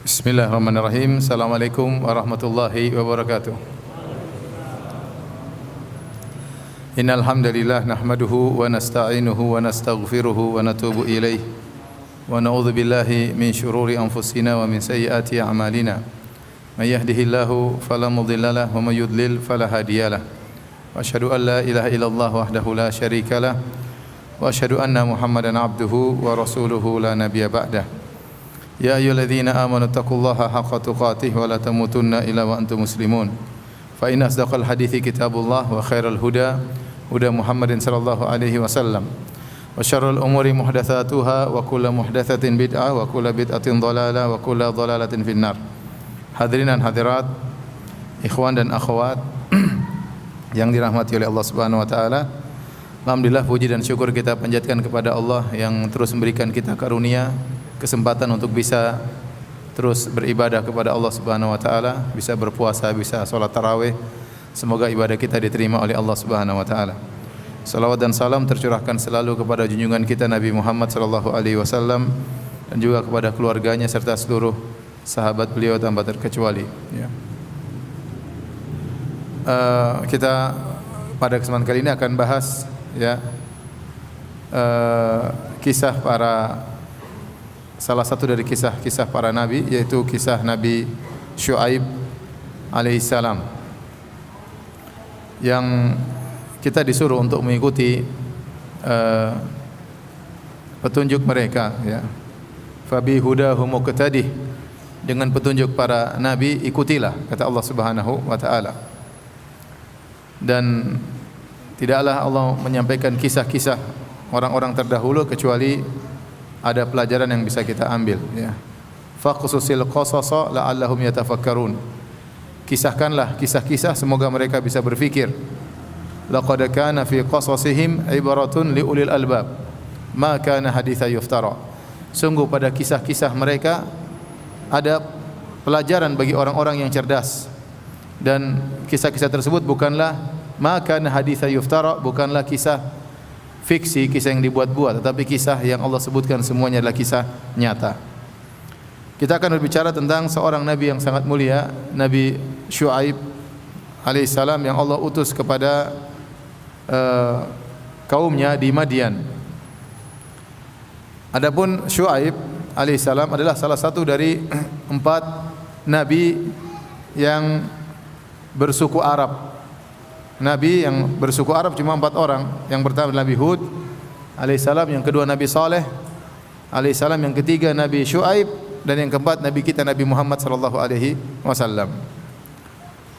Bismillahirrahmanirrahim. Assalamualaikum warahmatullahi wabarakatuh. Innal hamdalillah nahmaduhu wa nasta'inuhu wa nastaghfiruhu wa natubu ilaih wa na'udzu billahi min shururi anfusina wa min sayyiati a'malina. May yahdihillahu fala mudhillalah wa may yudlil fala hadiyalah. Wa asyhadu an la ilaha illallah wahdahu la syarikalah wa asyhadu anna Muhammadan abduhu wa rasuluhu la nabiyya ba'dah. Ya ayyuhalladzina amanu taqullaha haqqa tuqatih wa la tamutunna illa wa antum muslimun. Fa inna asdaqal hadithi kitabullah wa khairal huda huda Muhammadin sallallahu alaihi wasallam. Wa syarrul umuri muhdatsatuha wa kullu muhdatsatin bid'ah wa kullu bid'atin dhalalah wa kullu dhalalatin finnar. Hadirin dan hadirat, ikhwan dan akhwat yang dirahmati oleh Allah Subhanahu wa taala. Alhamdulillah, puji dan syukur kita panjatkan kepada Allah yang terus memberikan kita karunia, kesempatan untuk bisa terus beribadah kepada Allah Subhanahu wa taala, bisa berpuasa, bisa salat tarawih. Semoga ibadah kita diterima oleh Allah Subhanahu wa taala. Salawat dan salam tercurahkan selalu kepada junjungan kita Nabi Muhammad sallallahu alaihi wasallam dan juga kepada keluarganya serta seluruh sahabat beliau tanpa terkecuali, ya. Kita pada kesempatan kali ini akan bahas, ya, kisah salah satu dari kisah-kisah para nabi, yaitu kisah Nabi Syuaib alaihissalam, yang kita disuruh untuk mengikuti petunjuk mereka, ya. Fabi hudahum muqtadih, dengan petunjuk para nabi ikutilah, kata Allah Subhanahu wa taala. Dan tidaklah Allah menyampaikan kisah-kisah orang-orang terdahulu kecuali ada pelajaran yang bisa kita ambil, ya. Faqsusil qasasa la'allahum yatafakkarun. Kisahkanlah kisah-kisah, semoga mereka bisa berfikir. Laqad kana fi qasasihim ibaratun liulil albab ma kana haditsa yuftara. Sungguh pada kisah-kisah mereka ada pelajaran bagi orang-orang yang cerdas, dan kisah-kisah tersebut bukanlah ma kana haditsa yuftara, bukanlah kisah fiksi, kisah yang dibuat-buat, tetapi kisah yang Allah sebutkan semuanya adalah kisah nyata. Kita akan berbicara tentang seorang nabi yang sangat mulia, Nabi Syuaib alaihissalam, yang Allah utus kepada kaumnya di Madian. Adapun Syuaib alaihissalam adalah salah satu dari 4 nabi yang bersuku Arab. Nabi yang bersuku Arab cuma 4 orang. Yang pertama Nabi Hud alaihissalam, yang kedua Nabi Saleh alaihissalam, yang ketiga Nabi Syuaib, dan yang keempat Nabi kita Nabi Muhammad sallallahu alaihi wasallam.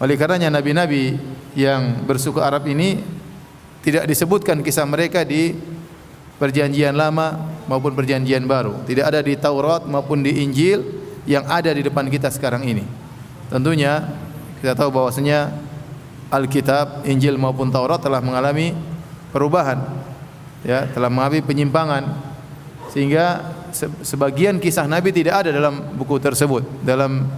Oleh karenanya nabi-nabi yang bersuku Arab ini tidak disebutkan kisah mereka di Perjanjian Lama maupun Perjanjian Baru. Tidak ada di Taurat maupun di Injil yang ada di depan kita sekarang ini. Tentunya kita tahu bahwasanya Alkitab, Injil maupun Taurat telah mengalami perubahan, ya, telah mengalami penyimpangan, sehingga sebagian kisah Nabi tidak ada dalam buku tersebut, dalam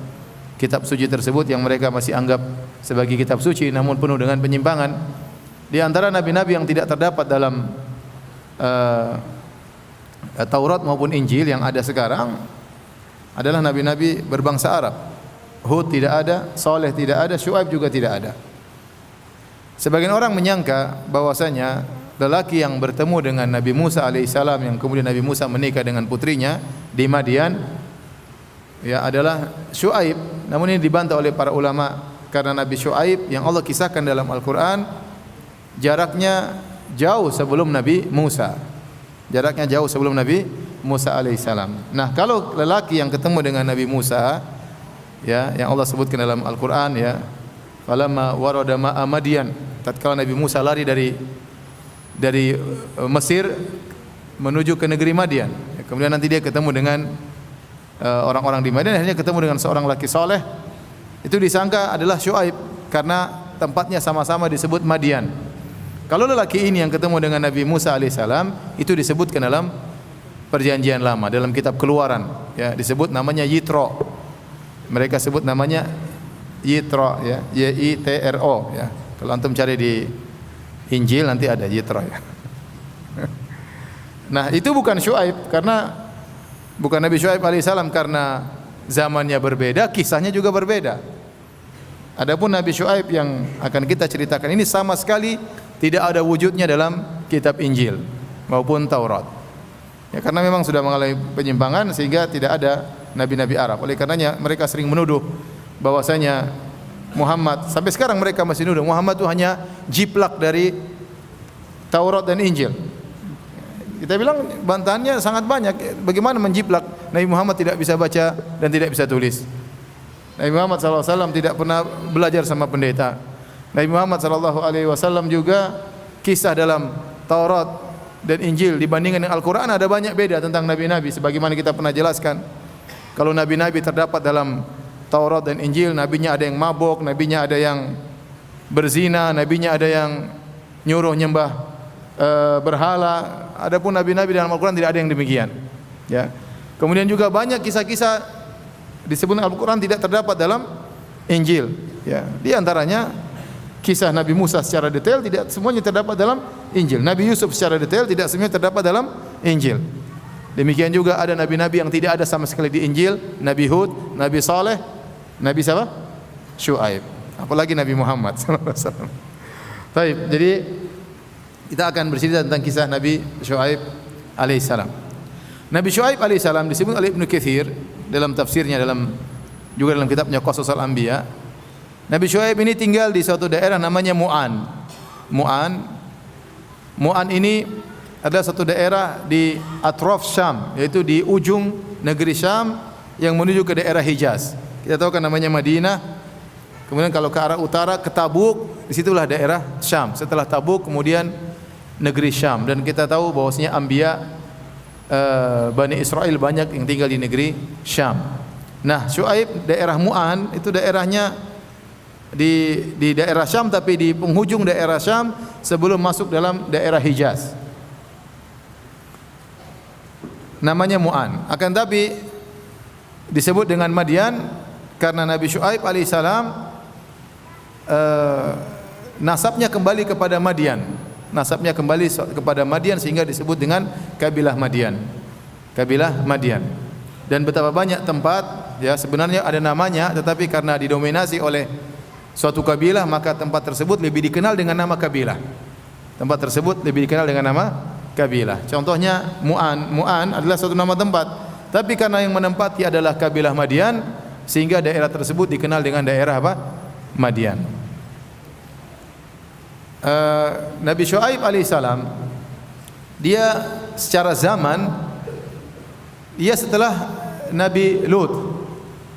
kitab suci tersebut yang mereka masih anggap sebagai kitab suci, namun penuh dengan penyimpangan. Di antara nabi-nabi yang tidak terdapat dalam Taurat maupun Injil yang ada sekarang adalah nabi-nabi berbangsa Arab. Hud tidak ada, Saleh tidak ada, Syuaib juga tidak ada. Sebagian orang menyangka bahwasanya lelaki yang bertemu dengan Nabi Musa alaihissalam, yang kemudian Nabi Musa menikah dengan putrinya di Madian, ya, adalah Syuaib. Namun ini dibantah oleh para ulama, karena Nabi Syuaib yang Allah kisahkan dalam Al-Quran jaraknya jauh sebelum Nabi Musa. Jaraknya jauh sebelum Nabi Musa alaihissalam. Nah, kalau lelaki yang ketemu dengan Nabi Musa, ya, yang Allah sebutkan dalam Al-Quran, ya, falamma warada ma'a Madian, tatkala Nabi Musa lari dari Mesir menuju ke negeri Madian, kemudian nanti dia ketemu dengan orang-orang di Madian, akhirnya ketemu dengan seorang laki soleh. Itu disangka adalah Syuaib karena tempatnya sama-sama disebut Madian. Kalau lelaki ini yang ketemu dengan Nabi Musa alaihissalam, itu disebutkan dalam Perjanjian Lama, dalam kitab Keluaran, ya, disebut namanya Yitro. Mereka sebut namanya Yitro, ya, Y-I-T-R-O, ya. Kalau antum cari di Injil nanti ada Yitro, ya. Nah, itu bukan Syuaib, karena bukan Nabi Syuaib alaihissalam karena zamannya berbeda, kisahnya juga berbeda. Adapun Nabi Syuaib yang akan kita ceritakan ini sama sekali tidak ada wujudnya dalam kitab Injil maupun Taurat. Ya, karena memang sudah mengalami penyimpangan sehingga tidak ada nabi-nabi Arab. Oleh karenanya mereka sering menuduh bahwasanya Muhammad, sampai sekarang mereka masih menuduh Muhammad itu hanya jiplak dari Taurat dan Injil. Kita bilang bantahannya sangat banyak. Bagaimana menjiplak? Nabi Muhammad tidak bisa baca dan tidak bisa tulis. Nabi Muhammad SAW tidak pernah belajar sama pendeta. Nabi Muhammad SAW juga kisah dalam Taurat dan Injil dibandingkan dengan Al-Quran ada banyak beda tentang nabi-nabi. Sebagaimana kita pernah jelaskan, kalau nabi-nabi terdapat dalam Taurat dan Injil, nabinya ada yang mabuk, nabinya ada yang berzina, nabinya ada yang nyuruh nyembah berhala. Adapun nabi-nabi dalam Al-Quran tidak ada yang demikian. Ya. Kemudian juga banyak kisah-kisah disebut Al-Quran tidak terdapat dalam Injil. Ya. Di antaranya kisah Nabi Musa secara detail tidak semuanya terdapat dalam Injil. Nabi Yusuf secara detail tidak semuanya terdapat dalam Injil. Demikian juga ada nabi-nabi yang tidak ada sama sekali di Injil. Nabi Hud, Nabi Saleh, Nabi siapa? Syuaib. Apalagi Nabi Muhammad SAW. Baik, jadi kita akan bercerita tentang kisah Nabi Syuaib alaihissalam. Nabi Syuaib alaihissalam disebut oleh Ibnu Katsir dalam tafsirnya, juga dalam kitabnya Qasasul Anbiya. Nabi Syuaib ini tinggal di suatu daerah namanya Mu'an. Mu'an ini adalah satu daerah di atraf Syam, yaitu di ujung negeri Syam yang menuju ke daerah Hijaz. Kita tahu kan namanya Madinah. Kemudian kalau ke arah utara ke Tabuk, disitulah daerah Syam. Setelah Tabuk kemudian negeri Syam, dan kita tahu bahwasanya Anbiya Bani Israel banyak yang tinggal di negeri Syam. Nah, Syuaib daerah Mu'an itu daerahnya di daerah Syam, tapi di penghujung daerah Syam sebelum masuk dalam daerah Hijaz. Namanya Mu'an. Akan tapi disebut dengan Madian karena Nabi Syuaib alaihissalam nasabnya kembali kepada Madian. Nasabnya kembali kepada Madian sehingga disebut dengan kabilah Madian. Kabilah Madian. Dan betapa banyak tempat ya sebenarnya ada namanya, tetapi karena didominasi oleh suatu kabilah maka tempat tersebut lebih dikenal dengan nama kabilah. Tempat tersebut lebih dikenal dengan nama kabilah. Contohnya Mu'an. Mu'an adalah suatu nama tempat, tapi karena yang menempati adalah kabilah Madian sehingga daerah tersebut dikenal dengan daerah apa? Madian. Nabi Syuaib alaihissalam dia secara zaman dia setelah Nabi Lut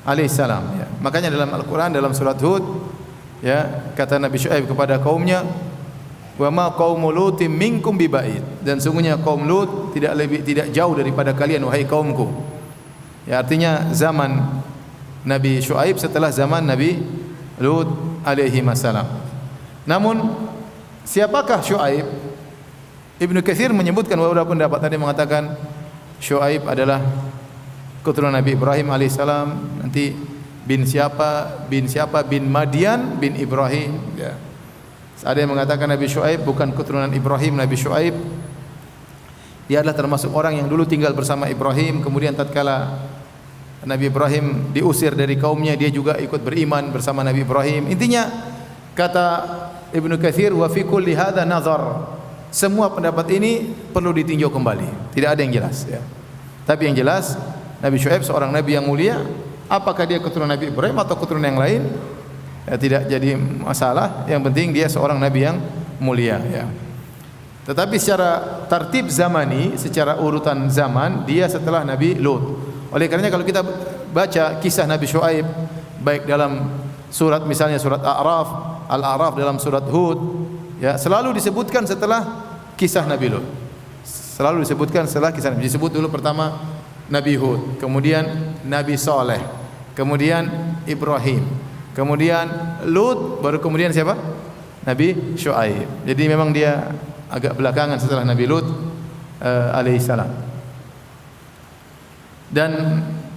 alaihissalam ya. Makanya dalam Al-Quran dalam surat Hud ya kata Nabi Syuaib kepada kaumnya, wa ma qaumu lutim minkum biba'id, dan sungguhnya kaum Lut tidak jauh daripada kalian wahai kaumku. Ya, artinya zaman Nabi Syuaib setelah zaman Nabi Lut alaihi wasallam. Namun siapakah Syuaib? Ibnu Katsir menyebutkan beberapa pendapat. Tadi mengatakan Syuaib adalah keturunan Nabi Ibrahim alaihissalam. Nanti bin siapa bin Madian bin Ibrahim ya. Ada yang mengatakan Nabi Syuaib bukan keturunan Ibrahim. Nabi Syuaib dia adalah termasuk orang yang dulu tinggal bersama Ibrahim, kemudian tatkala Nabi Ibrahim diusir dari kaumnya dia juga ikut beriman bersama Nabi Ibrahim. Intinya kata Ibnu Katsir wa fi kulli hadza nazar. Semua pendapat ini perlu ditinjau kembali. Tidak ada yang jelas ya. Tapi yang jelas Nabi Syuaib seorang nabi yang mulia. Apakah dia keturunan Nabi Ibrahim atau keturunan yang lain? Ya, tidak jadi masalah. Yang penting dia seorang nabi yang mulia ya. Tetapi secara tartib zamani, secara urutan zaman dia setelah Nabi Lut. Oleh karenanya kalau kita baca kisah Nabi Syuaib baik dalam surat misalnya surat Al-A'raf dalam surat Hud ya selalu disebutkan setelah kisah Nabi Lut. Selalu disebutkan setelah kisah Nabi. Disebut dulu pertama Nabi Hud, kemudian Nabi Saleh, kemudian Ibrahim, kemudian Lut, baru kemudian siapa? Nabi Syuaib. Jadi memang dia agak belakangan setelah Nabi Lut alaihissalam. Dan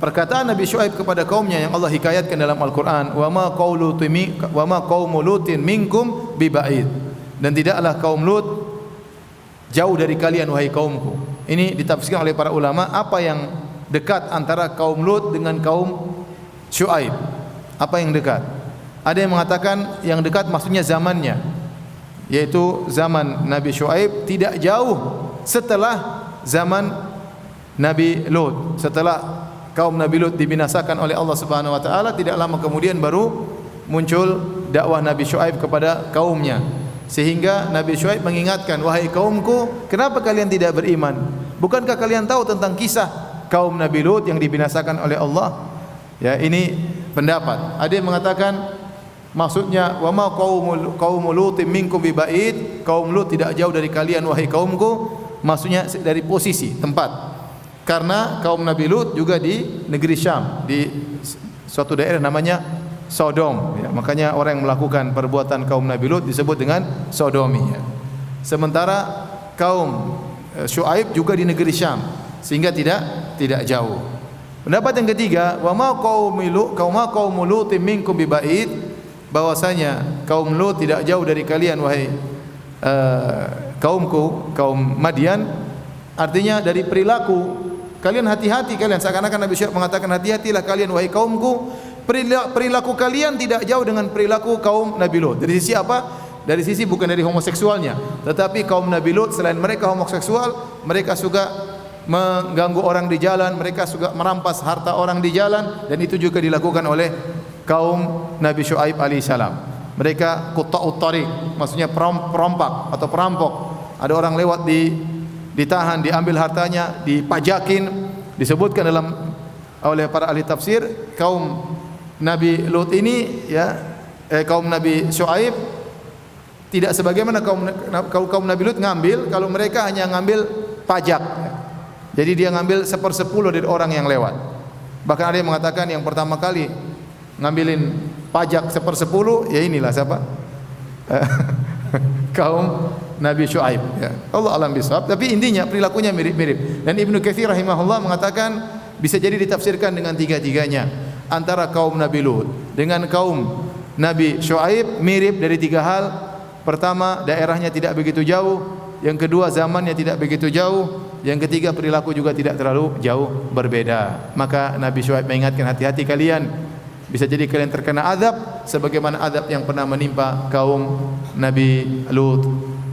perkataan Nabi Syuaib kepada kaumnya yang Allah hikayatkan dalam Al-Quran, wa ma qaumu lutin minkum biba'id, dan tidaklah kaum Lut jauh dari kalian wahai kaumku. Ini ditafsirkan oleh para ulama apa yang dekat antara kaum Lut dengan kaum Syuaib. Apa yang dekat? Ada yang mengatakan yang dekat maksudnya zamannya, yaitu zaman Nabi Syuaib tidak jauh setelah zaman Nabi Lut. Setelah kaum Nabi Lut dibinasakan oleh Allah Subhanahu wa taala, tidak lama kemudian baru muncul dakwah Nabi Syuaib kepada kaumnya. Sehingga Nabi Syuaib mengingatkan, wahai kaumku, kenapa kalian tidak beriman? Bukankah kalian tahu tentang kisah kaum Nabi Lut yang dibinasakan oleh Allah? Ya, ini pendapat. Ada yang mengatakan maksudnya wa ma qaumul lutin minkum biba'id, kaum Lut tidak jauh dari kalian wahai kaumku, maksudnya dari posisi tempat. Karena kaum Nabi Lut juga di negeri Syam, di suatu daerah namanya Sodom, ya. Makanya orang yang melakukan perbuatan kaum Nabi Lut disebut dengan sodomi, ya. Sementara kaum Syuaib juga di negeri Syam, sehingga tidak jauh. Pendapat yang ketiga, wa ma qaumul lutin minkum biba'id, bahwasanya kaum Lut tidak jauh dari kalian wahai kaumku, kaum Madian. Artinya dari perilaku kalian hati-hati, kalian seakan-akan Nabi Syuaib mengatakan hati-hatilah kalian wahai kaumku, perilaku kalian tidak jauh dengan perilaku kaum Nabi Lut. Dari sisi apa? Dari sisi bukan dari homoseksualnya, tetapi kaum Nabi Lut selain mereka homoseksual, mereka suka mengganggu orang di jalan, mereka suka merampas harta orang di jalan, dan itu juga dilakukan oleh kaum Nabi Syuaib alaihissalam. Mereka qutta'ut thariq, maksudnya perompak atau perampok. Ada orang lewat ditahan, diambil hartanya, dipajakin. Disebutkan oleh para ahli tafsir, kaum Nabi Lut ini, ya, kaum Nabi Syuaib tidak sebagaimana kaum Nabi Lut ngambil, kalau mereka hanya ngambil pajak. Jadi dia ngambil 1/10 dari orang yang lewat. Bahkan ada yang mengatakan yang pertama kali ngambilin pajak 1/10, ya inilah siapa? Kaum Nabi Syuaib, ya. Allah alam bisawab, tapi intinya perilakunya mirip-mirip. Dan Ibnu Katsir rahimahullah mengatakan bisa jadi ditafsirkan dengan tiga-tiganya. Antara kaum Nabi Lut dengan kaum Nabi Syuaib mirip dari tiga hal. Pertama, daerahnya tidak begitu jauh. Yang kedua, zamannya tidak begitu jauh. Yang ketiga, perilaku juga tidak terlalu jauh berbeda. Maka Nabi Syuaib mengingatkan, hati-hati kalian, bisa jadi kalian terkena azab sebagaimana azab yang pernah menimpa kaum Nabi Lut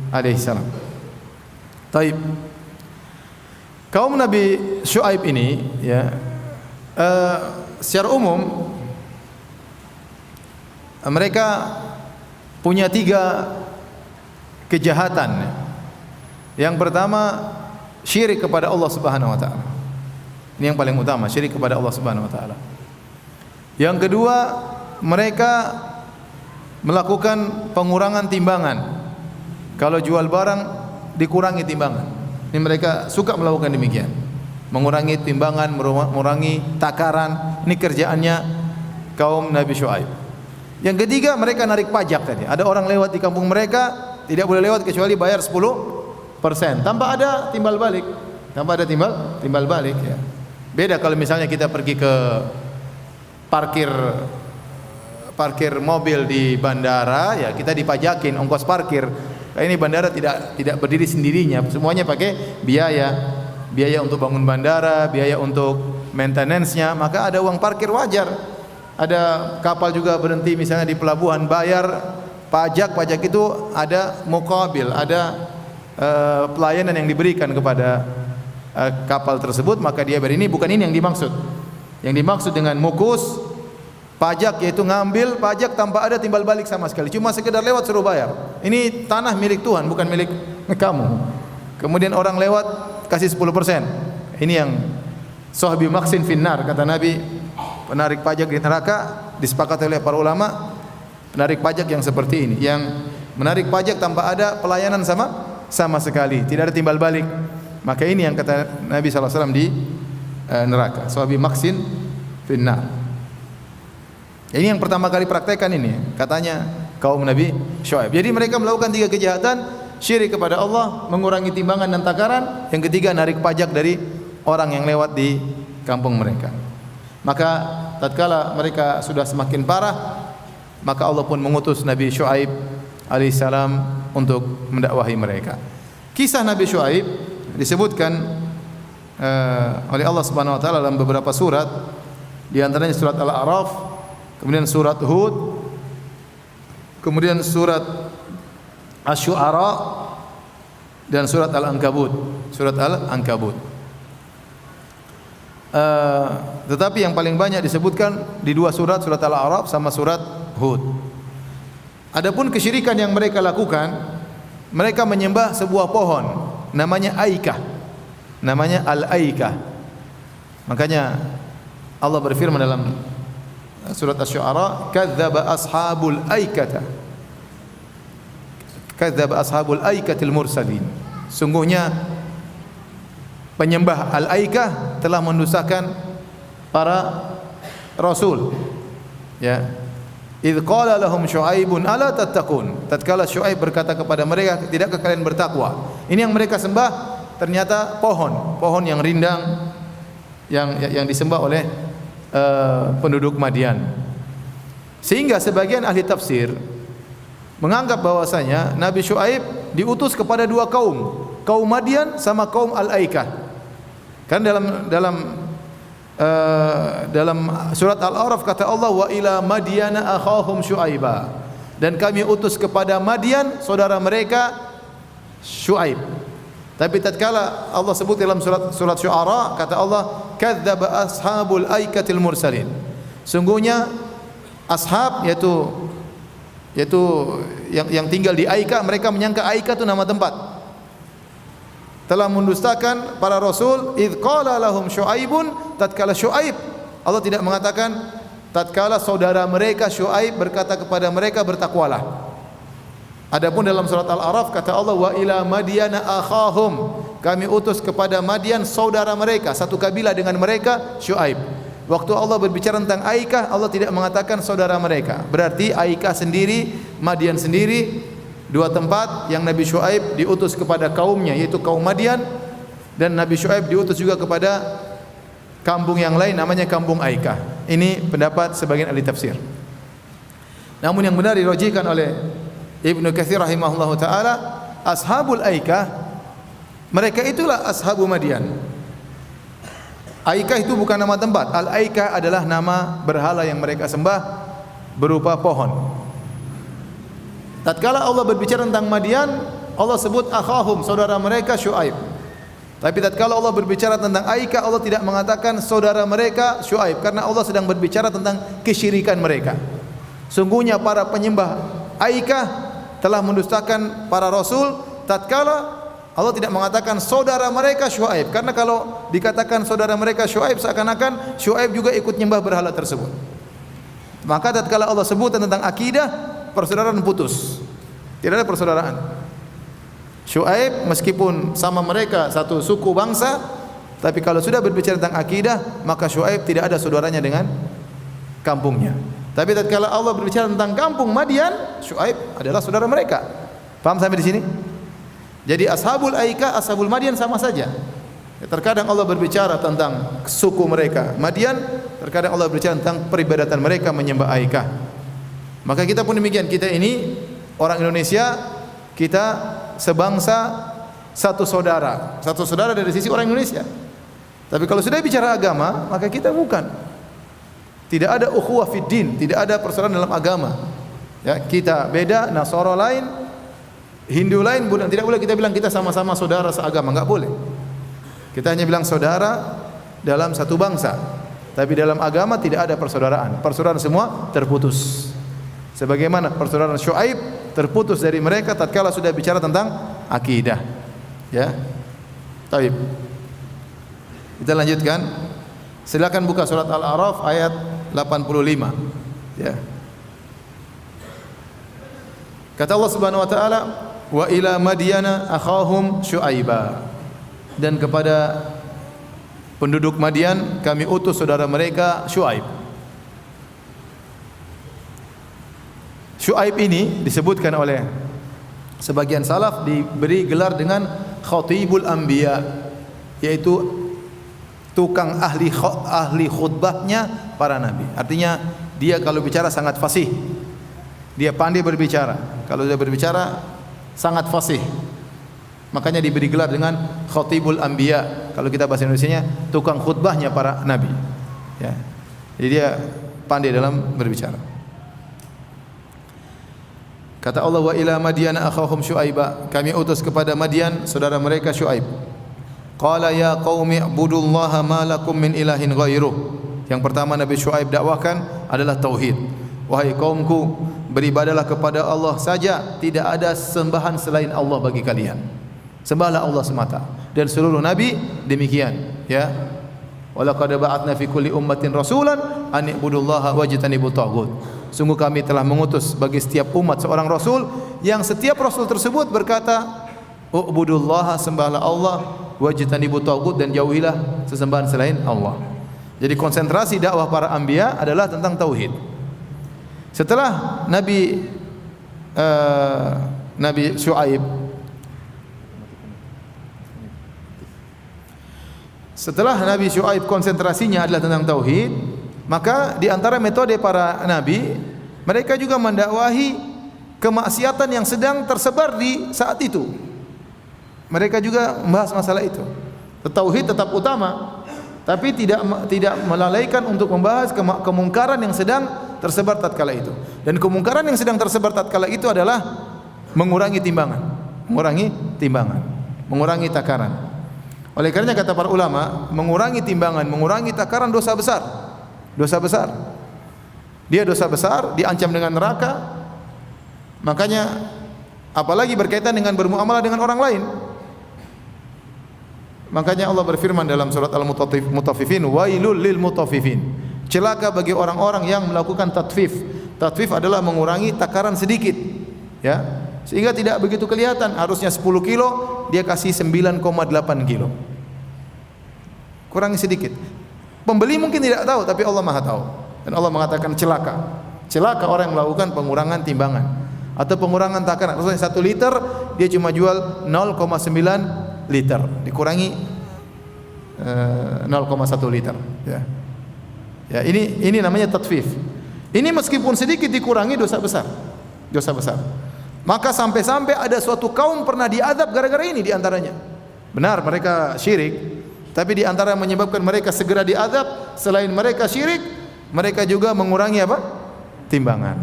alaihissalam. Taib. Kaum Nabi Syuaib ini, ya, secara umum mereka punya 3 kejahatan. Yang pertama, syirik kepada Allah Subhanahu wa taala. Ini yang paling utama, syirik kepada Allah Subhanahu wa taala. Yang kedua, mereka melakukan pengurangan timbangan. Kalau jual barang dikurangi timbangan. Ini mereka suka melakukan demikian. Mengurangi timbangan, mengurangi takaran. Ini kerjaannya kaum Nabi Syuaib. Yang ketiga, mereka narik pajak tadi. Ada orang lewat di kampung mereka, tidak boleh lewat kecuali bayar 10% tanpa ada timbal balik. Tanpa ada timbal balik, ya. Beda kalau misalnya kita pergi ke parkir mobil di bandara, ya kita dipajakin ongkos parkir. Ini bandara tidak berdiri sendirinya, semuanya pakai biaya untuk bangun bandara, biaya untuk maintenance-nya, maka ada uang parkir wajar. Ada kapal juga berhenti misalnya di pelabuhan, bayar pajak itu ada muqabil, ada pelayanan yang diberikan kepada kapal tersebut, maka dia ini bukan ini yang dimaksud. Yang dimaksud dengan mukus pajak yaitu ngambil pajak tanpa ada timbal balik sama sekali, cuma sekedar lewat suruh bayar. Ini tanah milik Tuhan, bukan milik kamu. Kemudian orang lewat kasih 10%. Ini yang sahbi maksin finnar, kata Nabi. Penarik pajak di neraka disepakati oleh para ulama. Penarik pajak yang seperti ini, yang menarik pajak tanpa ada pelayanan sama sekali, tidak ada timbal balik. Maka ini yang kata Nabi SAW di neraka, sahbi maksin finnar. Ini yang pertama kali praktekkan ini, katanya kaum Nabi Syuaib. Jadi mereka melakukan 3 kejahatan, syirik kepada Allah, mengurangi timbangan dan takaran. Yang ketiga, narik pajak dari orang yang lewat di kampung mereka. Maka tatkala mereka sudah semakin parah, maka Allah pun mengutus Nabi Syuaib alaihissalam untuk mendakwahi mereka. Kisah Nabi Syuaib disebutkan oleh Allah Subhanahu wa taala dalam beberapa surat. Di antaranya surat Al-A'raf, kemudian surat Hud, kemudian surat Asy-Syu'ara dan surat Al-Ankabut. Surat Al-Ankabut. Tetapi yang paling banyak disebutkan di dua surat Al-A'raf sama surat Hud. Adapun kesyirikan yang mereka lakukan, mereka menyembah sebuah pohon namanya Aikah. Namanya Al-Aikah. Makanya Allah berfirman dalam surat Asy-Syu'ara, "Kadzdzaba ashabul aikata." Kadzdzaba ashabul aikatil mursalin. Sungguhnya penyembah Al-Aikah telah mendustakan para rasul. Ya. Idz qala lahum Syu'aibun ala tattaqun. Tatkala Syu'aib berkata kepada mereka, tidakkah kalian bertakwa? Ini yang mereka sembah ternyata pohon yang rindang yang disembah oleh penduduk Madian. Sehingga sebagian ahli tafsir menganggap bahwasanya Nabi Syu'aib diutus kepada dua kaum, kaum Madian sama kaum Al-Aikah. Kan dalam surat Al-A'raf kata Allah, wa ila Madyana akhahum Syu'aiba, dan kami utus kepada Madian saudara mereka Syu'aib. Tapi tatkala Allah sebut dalam surat Syu'ara, kata Allah, kadzdzaba ashabul aikatil mursalin. Sungguhnya ashab yaitu yang tinggal di Aikah, mereka menyangka Aikah itu nama tempat, telah mendustakan para rasul. Idz qala lahum Syu'aibun, tatkala Syu'aib, Allah tidak mengatakan tatkala saudara mereka Syu'aib berkata kepada mereka bertakwalah. Adapun dalam surat Al-A'raf kata Allah, wa ila Madyana akhahum, kami utus kepada Madian saudara mereka, satu kabilah dengan mereka Syu'aib. Waktu Allah berbicara tentang Aikah, Allah tidak mengatakan saudara mereka. Berarti Aikah sendiri, Madian sendiri, dua tempat yang Nabi Syu'aib diutus kepada kaumnya, yaitu kaum Madian, dan Nabi Syu'aib diutus juga kepada kampung yang lain namanya kampung Aikah. Ini pendapat sebagian ahli tafsir. Namun yang benar dirajihkan oleh Ibnu Katsir rahimahullahu taala, ashabul Aikah mereka itulah ashabu Madian. Aikah itu bukan nama tempat. Al-Aikah adalah nama berhala yang mereka sembah berupa pohon. Tatkala Allah berbicara tentang Madian, Allah sebut akhahum, saudara mereka Syu'aib. Tapi tatkala Allah berbicara tentang Aikah, Allah tidak mengatakan saudara mereka Syu'aib, karena Allah sedang berbicara tentang kesyirikan mereka. Sungguhnya para penyembah Aikah telah mendustakan para rasul. Tatkala Allah tidak mengatakan saudara mereka Syu'aib, karena kalau dikatakan saudara mereka Syu'aib, seakan-akan Syu'aib juga ikut nyembah berhala tersebut. Maka tatkala Allah sebut tentang akidah, persaudaraan putus. Tidak ada persaudaraan. Syu'aib meskipun sama mereka satu suku bangsa, tapi kalau sudah berbicara tentang akidah, maka Syu'aib tidak ada saudaranya dengan kampungnya. Tapi tatkala Allah berbicara tentang kampung Madian, Syu'aib adalah saudara mereka. Paham sampai di sini? Jadi ashabul Aikah, ashabul Madian sama saja. Terkadang Allah berbicara tentang suku mereka Madian, terkadang Allah berbicara tentang peribadatan mereka menyembah Aikah. Maka kita pun demikian, kita ini orang Indonesia, kita sebangsa, satu saudara dari sisi orang Indonesia. Tapi kalau sudah bicara agama, maka kita bukan. Tidak ada ukhuwah fid din, tidak ada persaudaraan dalam agama. Ya, kita beda, Nasara lain, Hindu lain, tidak boleh kita bilang kita sama-sama saudara seagama, enggak boleh. Kita hanya bilang saudara dalam satu bangsa. Tapi dalam agama tidak ada persaudaraan. Persaudaraan semua terputus. Sebagaimana persaudaraan Syu'aib terputus dari mereka tatkala sudah bicara tentang akidah. Ya. Baik. Kita lanjutkan. Silakan buka surat Al-A'raf ayat 85. Ya. Kata Allah Subhanahu wa taala, wa ila Madyana akhahum Syu'aiba, dan kepada penduduk Madian kami utus saudara mereka Syu'aib. Syu'aib ini disebutkan oleh sebagian salaf diberi gelar dengan khatibul anbiya, yaitu tukang ahli khutbahnya para nabi. Artinya dia kalau bicara sangat fasih, dia pandai berbicara. Kalau dia berbicara sangat fasih, makanya diberi gelar dengan khatibul anbiya. Kalau kita bahasa Indonesianya tukang khutbahnya para nabi. Ya. Jadi dia pandai dalam berbicara. Kata Allah, wa ila Madyan akhahum Syuaiba, kami utus kepada Madian saudara mereka Syuaib. Qala ya qaumi ibudullaha ma lakum min ilahin ghairuh. Yang pertama Nabi Syuaib dakwahkan adalah tauhid. Wahai kaumku, beribadalah kepada Allah saja, tidak ada sembahan selain Allah bagi kalian. Sembahlah Allah semata. Dan seluruh nabi demikian, ya. Walaqad ba'atna fi kulli ummatin rasulan an ibudullaha wajtanibut taghut. Sungguh kami telah mengutus bagi setiap umat seorang rasul, yang setiap rasul tersebut berkata, ubudullaha, sembahlah Allah, wajtanibut taghut, dan jauhilah sesembahan selain Allah. Jadi konsentrasi dakwah para anbiya adalah tentang tauhid. Setelah Nabi Syuaib, konsentrasinya adalah tentang tauhid, maka di antara metode para nabi, mereka juga mendakwahi kemaksiatan yang sedang tersebar di saat itu. Mereka juga membahas masalah itu. Tauhid tetap utama, tapi tidak melalaikan untuk membahas kemungkaran yang sedang tersebar tatkala itu. Dan kemungkaran yang sedang tersebar tatkala itu adalah mengurangi timbangan, mengurangi takaran. Oleh karenanya kata para ulama, mengurangi timbangan, mengurangi takaran dosa besar. Dosa besar. Dia dosa besar, diancam dengan neraka. Makanya apalagi berkaitan dengan bermuamalah dengan orang lain. Makanya Allah berfirman dalam surat Al-Mutaffifin, wailul lil mutaffifin. Celaka bagi orang-orang yang melakukan tatfif. Tatfif adalah mengurangi takaran sedikit, ya, sehingga tidak begitu kelihatan. Harusnya 10 kilo, dia kasih 9,8 kilo. Kurangi sedikit. Pembeli mungkin tidak tahu, tapi Allah Maha tahu. Dan Allah mengatakan celaka. Celaka orang yang melakukan pengurangan timbangan atau pengurangan takaran. Harusnya 1 liter, dia cuma jual 0,9 liter. Dikurangi 0,1 liter, ya. Ya, ini namanya tatfif. Ini meskipun sedikit dikurangi dosa besar. Dosa besar. Maka sampai-sampai ada suatu kaum pernah diazab gara-gara ini di antaranya. Benar mereka syirik, tapi di antara yang menyebabkan mereka segera diazab, selain mereka syirik, mereka juga mengurangi apa? Timbangan.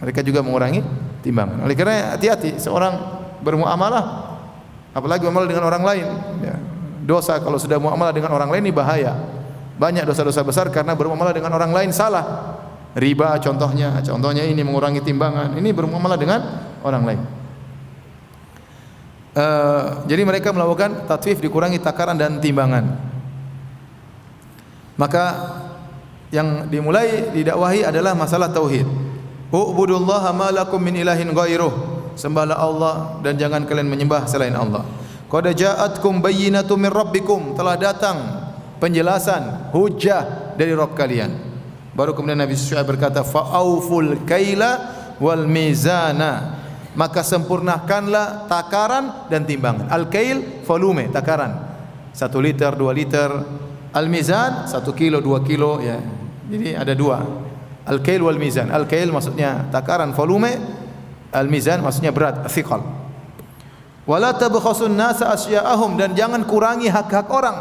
Mereka juga mengurangi timbangan. Oleh karena hati-hati seorang bermuamalah, apalagi muamalah dengan orang lain, ya. Dosa kalau sudah muamalah dengan orang lain ini bahaya. Banyak dosa-dosa besar karena bermuamalah dengan orang lain salah. Riba contohnya ini mengurangi timbangan. Ini bermuamalah dengan orang lain. Jadi mereka melakukan tatfif, dikurangi takaran dan timbangan. Maka yang dimulai didakwahi adalah masalah tauhid. U'budullaha ma lakum min ilahin ghairuh. Sembahlah Allah dan jangan kalian menyembah selain Allah. Qad ja'atkum bayyinatun min rabbikum. Telah datang penjelasan, hujjah dari Rabb kalian. Baru kemudian Nabi Syuaib berkata, fa'auful kaila wal mizana. Maka sempurnakanlah takaran dan timbangan. Al-kail, volume, takaran. 1 liter, 2 liter. Al-mizan, 1 kilo, 2 kilo, ya. Jadi ada 2. Al-kail wal mizan. Al-kail maksudnya takaran, volume. Al-mizan maksudnya berat, thiqal. Wala tabkhasun nasa asya'ahum, dan jangan kurangi hak-hak orang.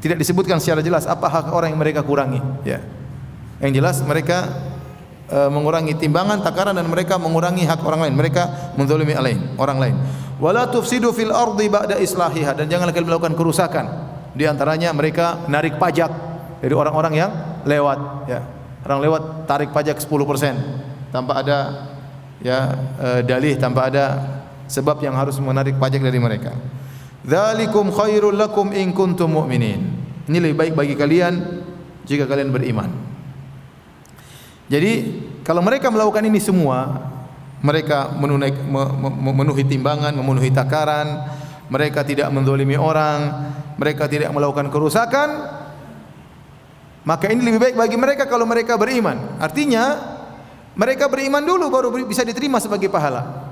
Tidak disebutkan secara jelas apa hak orang yang mereka kurangi, ya. Yang jelas mereka mengurangi timbangan, takaran, dan mereka mengurangi hak orang lain. Mereka menzalimi orang lain. Wala tufsidu fil ardi ba'da islahiha, dan jangan kalian melakukan kerusakan. Di antaranya mereka narik pajak dari orang-orang yang lewat, ya. Orang lewat tarik pajak 10% tanpa ada, ya, dalih, tanpa ada sebab yang harus menarik pajak dari mereka. Dzalikum khairul lakum in kuntum mu'minin. Ini lebih baik bagi kalian jika kalian beriman. Jadi kalau mereka melakukan ini semua, mereka memenuhi timbangan, memenuhi takaran, mereka tidak menzalimi orang, mereka tidak melakukan kerusakan, maka ini lebih baik bagi mereka kalau mereka beriman. Artinya mereka beriman dulu baru bisa diterima sebagai pahala.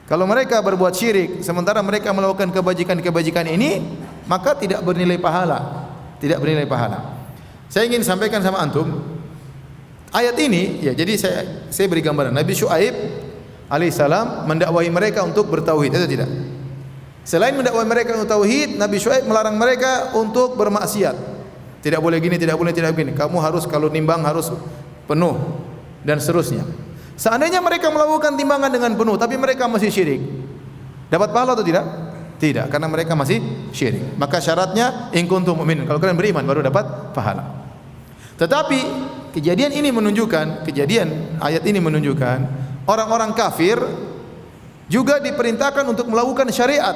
Kalau mereka berbuat syirik sementara mereka melakukan kebajikan-kebajikan ini, maka tidak bernilai pahala. Tidak bernilai pahala. Saya ingin sampaikan sama antum ayat ini, ya, jadi saya beri gambaran. Nabi Syuaib alaihissalam mendakwahi mereka untuk bertauhid, itu tidak. Selain mendakwahi mereka untuk tauhid, Nabi Syuaib melarang mereka untuk bermaksiat. Tidak boleh gini, tidak boleh, tidak begini. Kamu harus kalau nimbang harus penuh dan seterusnya. Seandainya mereka melakukan timbangan dengan penuh tapi mereka masih syirik, dapat pahala atau tidak? Tidak, karena mereka masih syirik. Maka syaratnya in kuntum mu'minin, kalau kalian beriman baru dapat pahala. Tetapi kejadian ayat ini menunjukkan orang-orang kafir juga diperintahkan untuk melakukan syariat.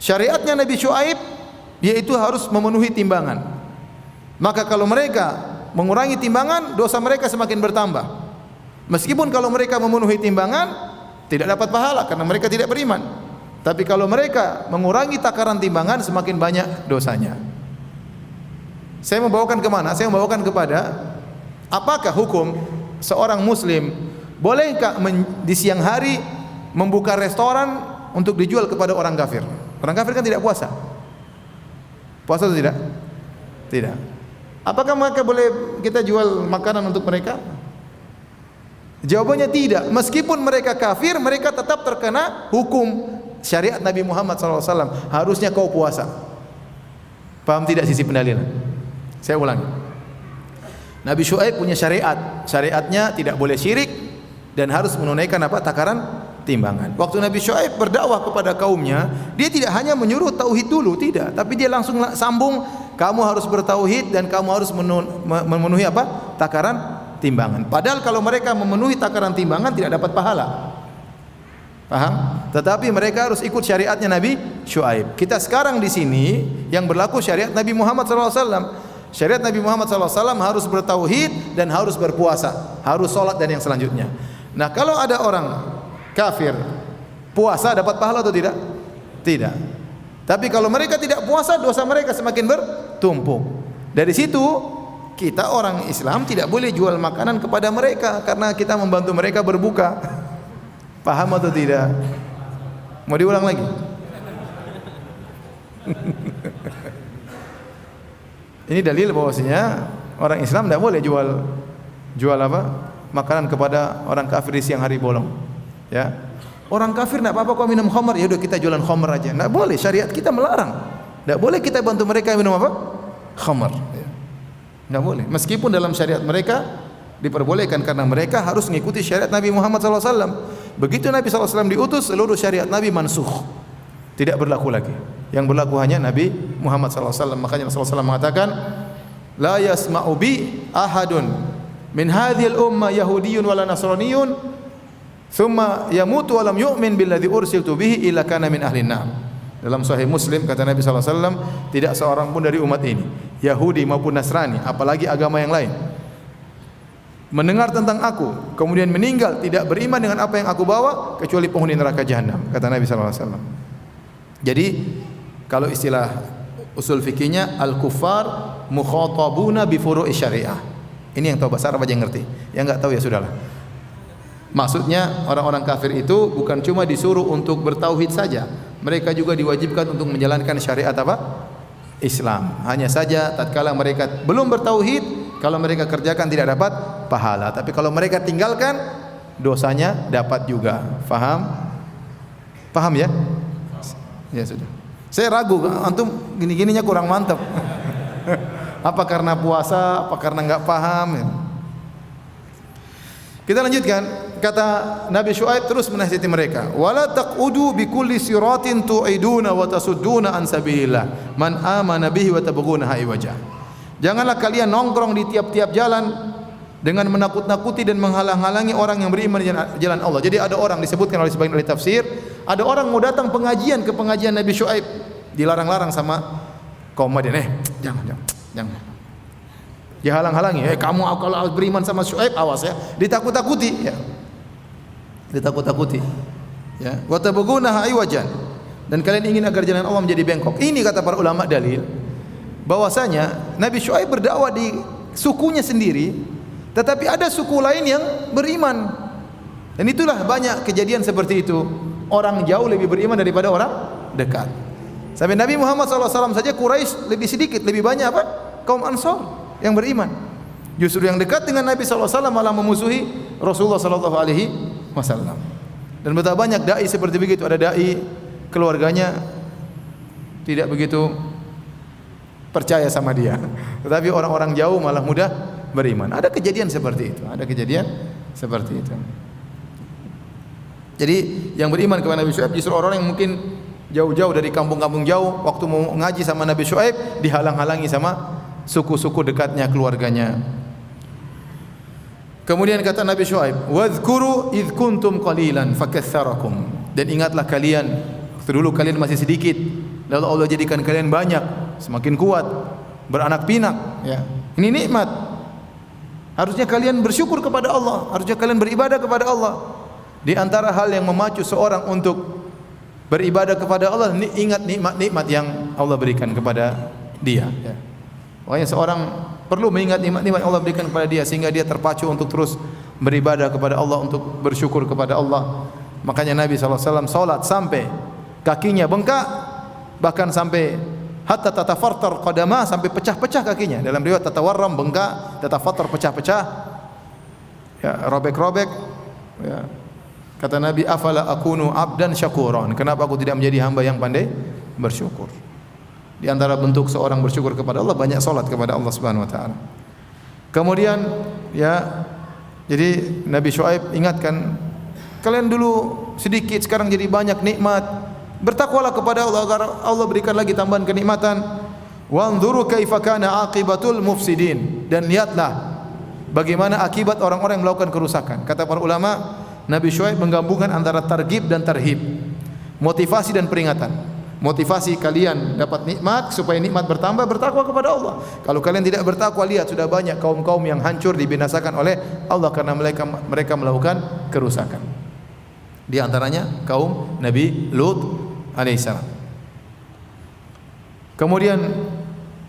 Syariatnya Nabi Syuaib yaitu harus memenuhi timbangan. Maka kalau mereka mengurangi timbangan, dosa mereka semakin bertambah. Meskipun kalau mereka memenuhi timbangan tidak dapat pahala karena mereka tidak beriman. Tapi kalau mereka mengurangi takaran timbangan, semakin banyak dosanya. Saya membawakan kemana? Saya membawakan kepada apakah hukum seorang muslim bolehkah di siang hari membuka restoran untuk dijual kepada orang kafir? Orang kafir kan tidak puasa. Puasa atau tidak? Tidak. Apakah mereka boleh kita jual makanan untuk mereka? Jawabannya tidak. Meskipun mereka kafir, mereka tetap terkena hukum syariat Nabi Muhammad SAW. Harusnya kau puasa. Paham tidak sisi pendalilan? Saya ulangi. Nabi Syuaib punya syariat. Syariatnya tidak boleh syirik dan harus menunaikan apa? Takaran timbangan. Waktu Nabi Syuaib berdakwah kepada kaumnya, dia tidak hanya menyuruh tauhid dulu, tidak, tapi dia langsung sambung, kamu harus bertauhid dan kamu harus memenuhi apa? Takaran timbangan. Padahal kalau mereka memenuhi takaran timbangan tidak dapat pahala. Paham? Tetapi mereka harus ikut syariatnya Nabi Syuaib. Kita sekarang di sini yang berlaku syariat Nabi Muhammad SAW. Syariat Nabi Muhammad SAW harus bertauhid dan harus berpuasa, harus sholat dan yang selanjutnya. Nah, kalau ada orang kafir puasa dapat pahala atau tidak? Tidak. Tapi kalau mereka tidak puasa, dosa mereka semakin bertumpuk. Dari situ kita orang Islam tidak boleh jual makanan kepada mereka karena kita membantu mereka berbuka. Paham atau tidak? Mau diulang lagi? Ini dalil bahwasanya orang Islam tidak boleh jual apa? Makanan kepada orang kafir di siang hari bolong. Ya. Orang kafir tidak apa-apa kau minum khamar, ya udah kita jualan khamar aja. Tidak boleh, syariat kita melarang. Tidak boleh kita bantu mereka minum apa? Khamar. Ya. Tidak boleh. Meskipun dalam syariat mereka diperbolehkan karena mereka harus mengikuti syariat Nabi Muhammad SAW. Begitu Nabi SAW diutus, seluruh syariat Nabi mansukh, tidak berlaku lagi. Yang berlaku hanya Nabi Muhammad SAW. Makanya Rasulullah SAW mengatakan, la yasma'u bi ahadun min hadhil ummah yahudiyyun wala nasraniyun thumma yamutu wa lam yu'min billadhi ursiltu bihi illa kana min ahlin nar. Dalam Sahih Muslim kata Nabi SAW, tidak seorang pun dari umat ini, Yahudi maupun Nasrani, apalagi agama yang lain, mendengar tentang aku kemudian meninggal tidak beriman dengan apa yang aku bawa kecuali penghuni neraka jahanam, kata Nabi SAW. Jadi kalau istilah usul fikihnya al-kuffar mukhatabuna bi furu'i syariah. Ini yang tahu bahasa Arab aja yang ngerti. Yang enggak tahu ya sudahlah. Maksudnya orang-orang kafir itu bukan cuma disuruh untuk bertauhid saja, mereka juga diwajibkan untuk menjalankan syariat apa? Islam. Hanya saja tatkala mereka belum bertauhid, kalau mereka kerjakan tidak dapat pahala, tapi kalau mereka tinggalkan dosanya dapat juga. Faham? Paham ya? Ya sudah. Saya ragu, antum gini-gininya kurang mantap. Apa karena puasa, apa karena enggak paham ya? Kita lanjutkan. Kata Nabi Syuaib terus menasihati mereka, wala taqudu bi kulli siratin tu'iduna wa tasudduna an sabilillah man amana bihi wa tabghuna iwaja. Janganlah kalian nongkrong di tiap-tiap jalan dengan menakut-nakuti dan menghalang-halangi orang yang beriman di jalan Allah. Jadi ada orang, disebutkan oleh sebagian ahli tafsir, ada orang mau datang pengajian ke pengajian Nabi Syuaib, dilarang-larang sama kaum Madian, jangan. Dia halang-halangi, kamu kalau beriman sama Syuaib awas ya, ditakut-takuti ya. Ditakut-takuti. Ya, wa tabghuna iwajan. Dan kalian ingin agar jalan Allah menjadi bengkok. Ini kata para ulama dalil bahwasanya Nabi Syuaib berdakwah di sukunya sendiri, tetapi ada suku lain yang beriman. Dan itulah banyak kejadian seperti itu. Orang jauh lebih beriman daripada orang dekat. Sampai Nabi Muhammad SAW saja Quraisy lebih sedikit, lebih banyak apa? Kaum Ansar yang beriman. Justru yang dekat dengan Nabi SAW malah memusuhi Rasulullah SAW. Dan betapa banyak dai seperti begitu. Ada dai keluarganya tidak begitu percaya sama dia. Tetapi orang-orang jauh malah mudah beriman. Ada kejadian seperti itu. Ada kejadian seperti itu. Jadi yang beriman kepada Nabi Syuaib justru orang yang mungkin jauh-jauh dari kampung-kampung jauh, waktu mau ngaji sama Nabi Syuaib dihalang-halangi sama suku-suku dekatnya, keluarganya. Kemudian kata Nabi Syuaib, "Wadhkuru idh kuntum qalilan fakatsarakum." Dan ingatlah kalian, waktu dulu kalian masih sedikit, lalu Allah jadikan kalian banyak, semakin kuat, beranak pinak, ya. Ini nikmat. Harusnya kalian bersyukur kepada Allah, harusnya kalian beribadah kepada Allah. Di antara hal yang memacu seorang untuk beribadah kepada Allah, ingat nikmat-nikmat yang Allah berikan kepada dia, ya. Pokoknya seorang perlu mengingat nikmat-nikmat Allah berikan kepada dia sehingga dia terpacu untuk terus beribadah kepada Allah, untuk bersyukur kepada Allah. Makanya Nabi SAW salat sampai kakinya bengkak, bahkan sampai hatta tatafartar qadama, sampai pecah-pecah kakinya. Dalam riwayat tatawarram, bengkak, tatafartar, pecah-pecah, ya, robek-robek, ya. Kata Nabi, afala akunu abdan syakuran, kenapa aku tidak menjadi hamba yang pandai bersyukur. Di antara bentuk seorang bersyukur kepada Allah banyak salat kepada Allah Subhanahu wa taala. Kemudian, ya, jadi Nabi Syuaib ingatkan, kalian dulu sedikit, sekarang jadi banyak nikmat. Bertakwalah kepada Allah agar Allah berikan lagi tambahan kenikmatan. Wanzuru kaifa kana aqibatul mufsidin, dan lihatlah bagaimana akibat orang-orang yang melakukan kerusakan. Kata para ulama, Nabi Syuaib menggabungkan antara targhib dan tarhib, motivasi dan peringatan. Motivasi kalian dapat nikmat supaya nikmat bertambah, bertakwa kepada Allah. Kalau kalian tidak bertakwa, lihat sudah banyak kaum-kaum yang hancur, dibinasakan oleh Allah karena mereka melakukan kerusakan. Di antaranya kaum Nabi Lut alaihissalam. Kemudian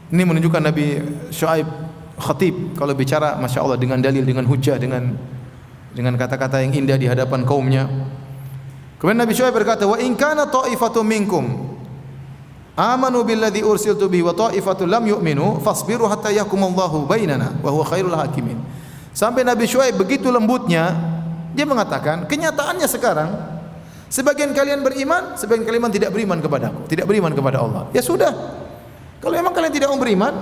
ini menunjukkan Nabi Syuaib khatib kalau bicara, masya Allah, dengan dalil, dengan hujah, dengan kata-kata yang indah di hadapan kaumnya. Kemudian Nabi Syuaib berkata, wa in kana ta'ifatun minkum amanu billadzi ursiltu bihi wa ta'ifatun lam yu'minu fasbiru hatta yahkumallahu bainana wa huwa khairul hakimin. Sampai Nabi Syuaib begitu lembutnya, dia mengatakan, kenyataannya sekarang sebagian kalian beriman, sebagian kalian tidak beriman kepadaku, tidak beriman kepada Allah. Ya sudah, kalau memang kalian tidak mau beriman,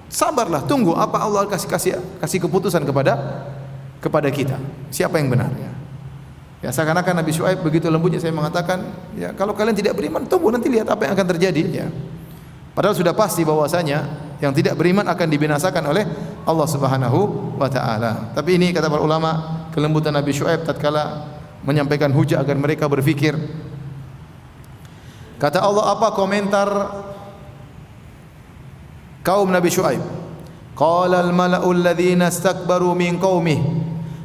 sabarlah, tunggu apa Allah kasih keputusan kepada kita, siapa yang benar, ya. Ya, seakan-akan Nabi Syuaib begitu lembutnya saya mengatakan, ya kalau kalian tidak beriman, tunggu nanti lihat apa yang akan terjadi, ya. Padahal sudah pasti bahwasanya yang tidak beriman akan dibinasakan oleh Allah Subhanahu wa taala. Tapi ini kata para ulama, kelembutan Nabi Syuaib tatkala menyampaikan hujah agar mereka berfikir. Kata Allah, apa komentar kaum Nabi Syuaib? Qala al-mala'u alladhina istakbaru min qaumihi,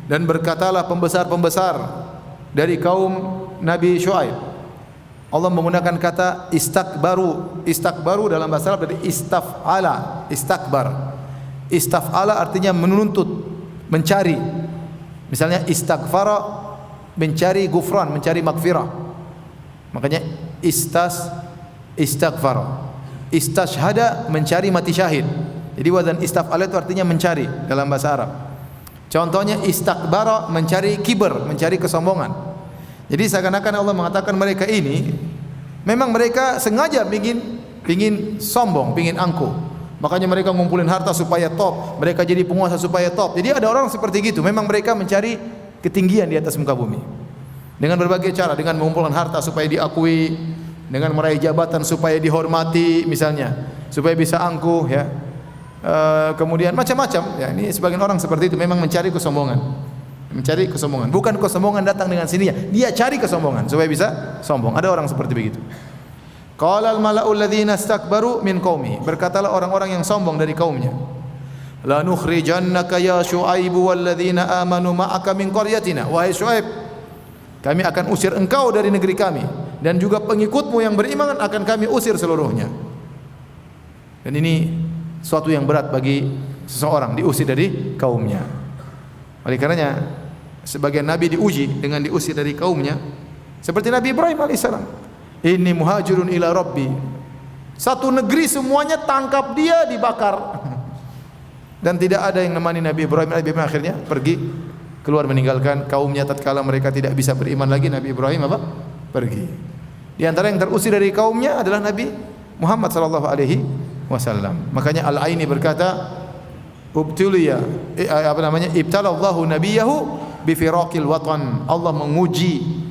dan berkatalah pembesar-pembesar dari kaum Nabi Syuaib. Allah menggunakan kata istakbaru. Istakbaru dalam bahasa Arab dari istaf'ala, istakbar. Istaf'ala artinya menuntut, mencari. Misalnya istaghfara, mencari gufran, mencari maghfirah. Makanya istaghfara. Istashhada, mencari mati syahid. Jadi wazan istaf'ala itu artinya mencari dalam bahasa Arab. Contohnya istakbara, mencari kiber, mencari kesombongan. Jadi seakan-akan Allah mengatakan mereka ini memang mereka sengaja ingin sombong, ingin angkuh. Makanya mereka ngumpulin harta supaya top, mereka jadi penguasa supaya top. Jadi ada orang seperti gitu, memang mereka mencari ketinggian di atas muka bumi. Dengan berbagai cara, dengan mengumpulkan harta supaya diakui, dengan meraih jabatan supaya dihormati misalnya, supaya bisa angkuh, ya. Kemudian macam-macam, ya. Ini sebagian orang seperti itu, memang mencari kesombongan. Mencari kesombongan, bukan kesombongan datang dengan sininya, dia cari kesombongan supaya bisa sombong. Ada orang seperti begitu. Qala al-mala'u alladhina istakbaru min qaumi, berkatalah orang-orang yang sombong dari kaumnya, la nukhrijannaka ya Syuaib walladzina amanu ma'aka min qaryatina. Wahai Syuaib, kami akan usir engkau dari negeri kami, dan juga pengikutmu yang beriman akan kami usir seluruhnya. Dan ini suatu yang berat bagi seseorang, diusir dari kaumnya. Oleh karenanya sebagian nabi diuji dengan diusir dari kaumnya, seperti Nabi Ibrahim alaihissalam. Inni muhajirun ila rabbi. Satu negeri semuanya tangkap dia, dibakar. Dan tidak ada yang menemani Nabi Ibrahim. Nabi Ibrahim akhirnya pergi keluar meninggalkan kaumnya tatkala mereka tidak bisa beriman lagi. Nabi Ibrahim apa? Pergi. Di antara yang terusir dari kaumnya adalah Nabi Muhammad sallallahu alaihi wasallam. Makanya Al-Aini berkata, ubtuliya ibtalallahu nabiyahu bifiraqil watan. Allah menguji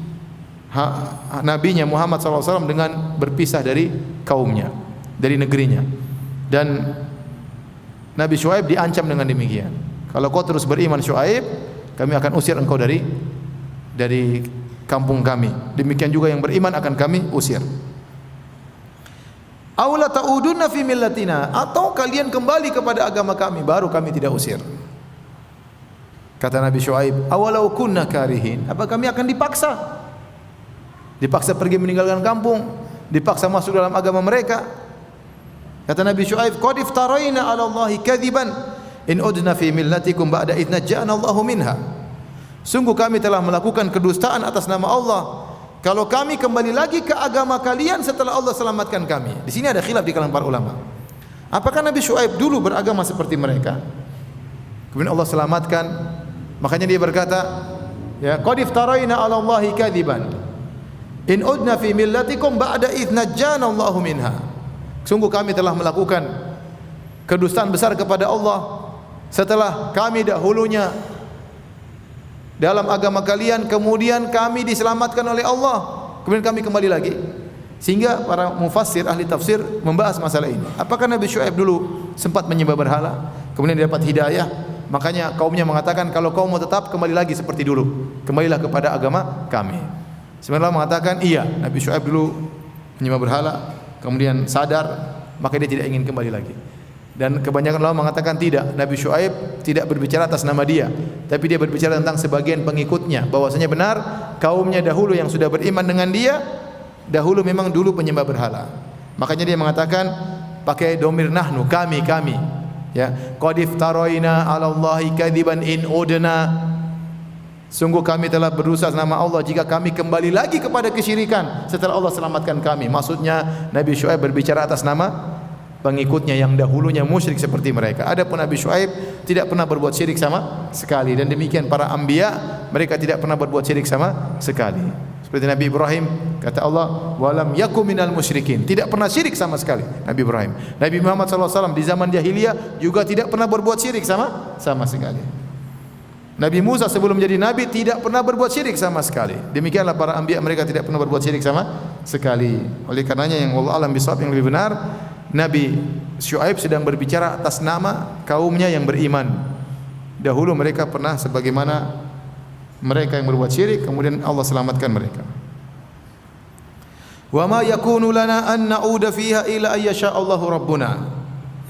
nabinya Muhammad SAW dengan berpisah dari kaumnya, dari negerinya. Dan Nabi Syuaib diancam dengan demikian. Kalau kau terus beriman Syuaib, kami akan usir engkau dari kampung kami. Demikian juga yang beriman akan kami usir. Aula ta'udunna fi millatina, atau kalian kembali kepada agama kami, baru kami tidak usir. Kata Nabi Syuaib, awalau kunna karihin, apa kami akan dipaksa pergi meninggalkan kampung, dipaksa masuk dalam agama mereka? Kata Nabi Syuaib, qad iftaraina 'ala Allahi kadziban in udna fi millatikum ba'da idz najjana Allahu minha. Sungguh kami telah melakukan kedustaan atas nama Allah kalau kami kembali lagi ke agama kalian setelah Allah selamatkan kami. Di sini ada khilaf di kalangan para ulama. Apakah Nabi Syuaib dulu beragama seperti mereka? Kemudian Allah selamatkan, makanya dia berkata, ya, qad iftaraina 'ala Allahi kadziban in udna fi millatikum ba'da idz najjana Allahu minha. Sungguh kami telah melakukan kedustaan besar kepada Allah setelah kami dahulunya dalam agama kalian, kemudian kami diselamatkan oleh Allah, kemudian kami kembali lagi. Sehingga para mufassir, ahli tafsir membahas masalah ini. Apakah Nabi Syuaib dulu sempat menyembah berhala, kemudian dia dapat hidayah? Makanya kaumnya mengatakan, kalau kau mau tetap, kembali lagi seperti dulu, kembalilah kepada agama kami. Sebenarnya mengatakan, iya, Nabi Syuaib dulu menyembah berhala, kemudian sadar, maka dia tidak ingin kembali lagi. Dan kebanyakan ulama mengatakan tidak, Nabi Syuaib tidak berbicara atas nama dia, tapi dia berbicara tentang sebagian pengikutnya, bahwasanya benar kaumnya dahulu yang sudah beriman dengan dia dahulu memang dulu penyembah berhala. Makanya dia mengatakan pakai domir nahnu, kami, ya, qad iftaraina 'ala Allahi kadziban in udna. Sungguh kami telah berdosa nama Allah jika kami kembali lagi kepada kesyirikan setelah Allah selamatkan kami. Maksudnya Nabi Syuaib berbicara atas nama pengikutnya yang dahulunya musyrik seperti mereka. Adapun Nabi Syuaib tidak pernah berbuat syirik sama sekali, dan demikian para anbiya, mereka tidak pernah berbuat syirik sama sekali. Seperti Nabi Ibrahim, kata Allah, walam yakum minal musyrikin, tidak pernah syirik sama sekali Nabi Ibrahim. Nabi Muhammad SAW di zaman jahiliyah juga tidak pernah berbuat syirik sama sekali. Nabi Musa sebelum menjadi nabi tidak pernah berbuat syirik sama sekali. Demikianlah para anbiya, mereka tidak pernah berbuat syirik sama sekali. Oleh karenanya yang wallahu alam bisawab, yang lebih benar, Nabi Syuaib sedang berbicara atas nama kaumnya yang beriman. Dahulu mereka pernah sebagaimana mereka yang berbuat syirik, kemudian Allah selamatkan mereka. Wa ma yakunu lana an na'uda fiha illa ayyasha Allahu rabbuna.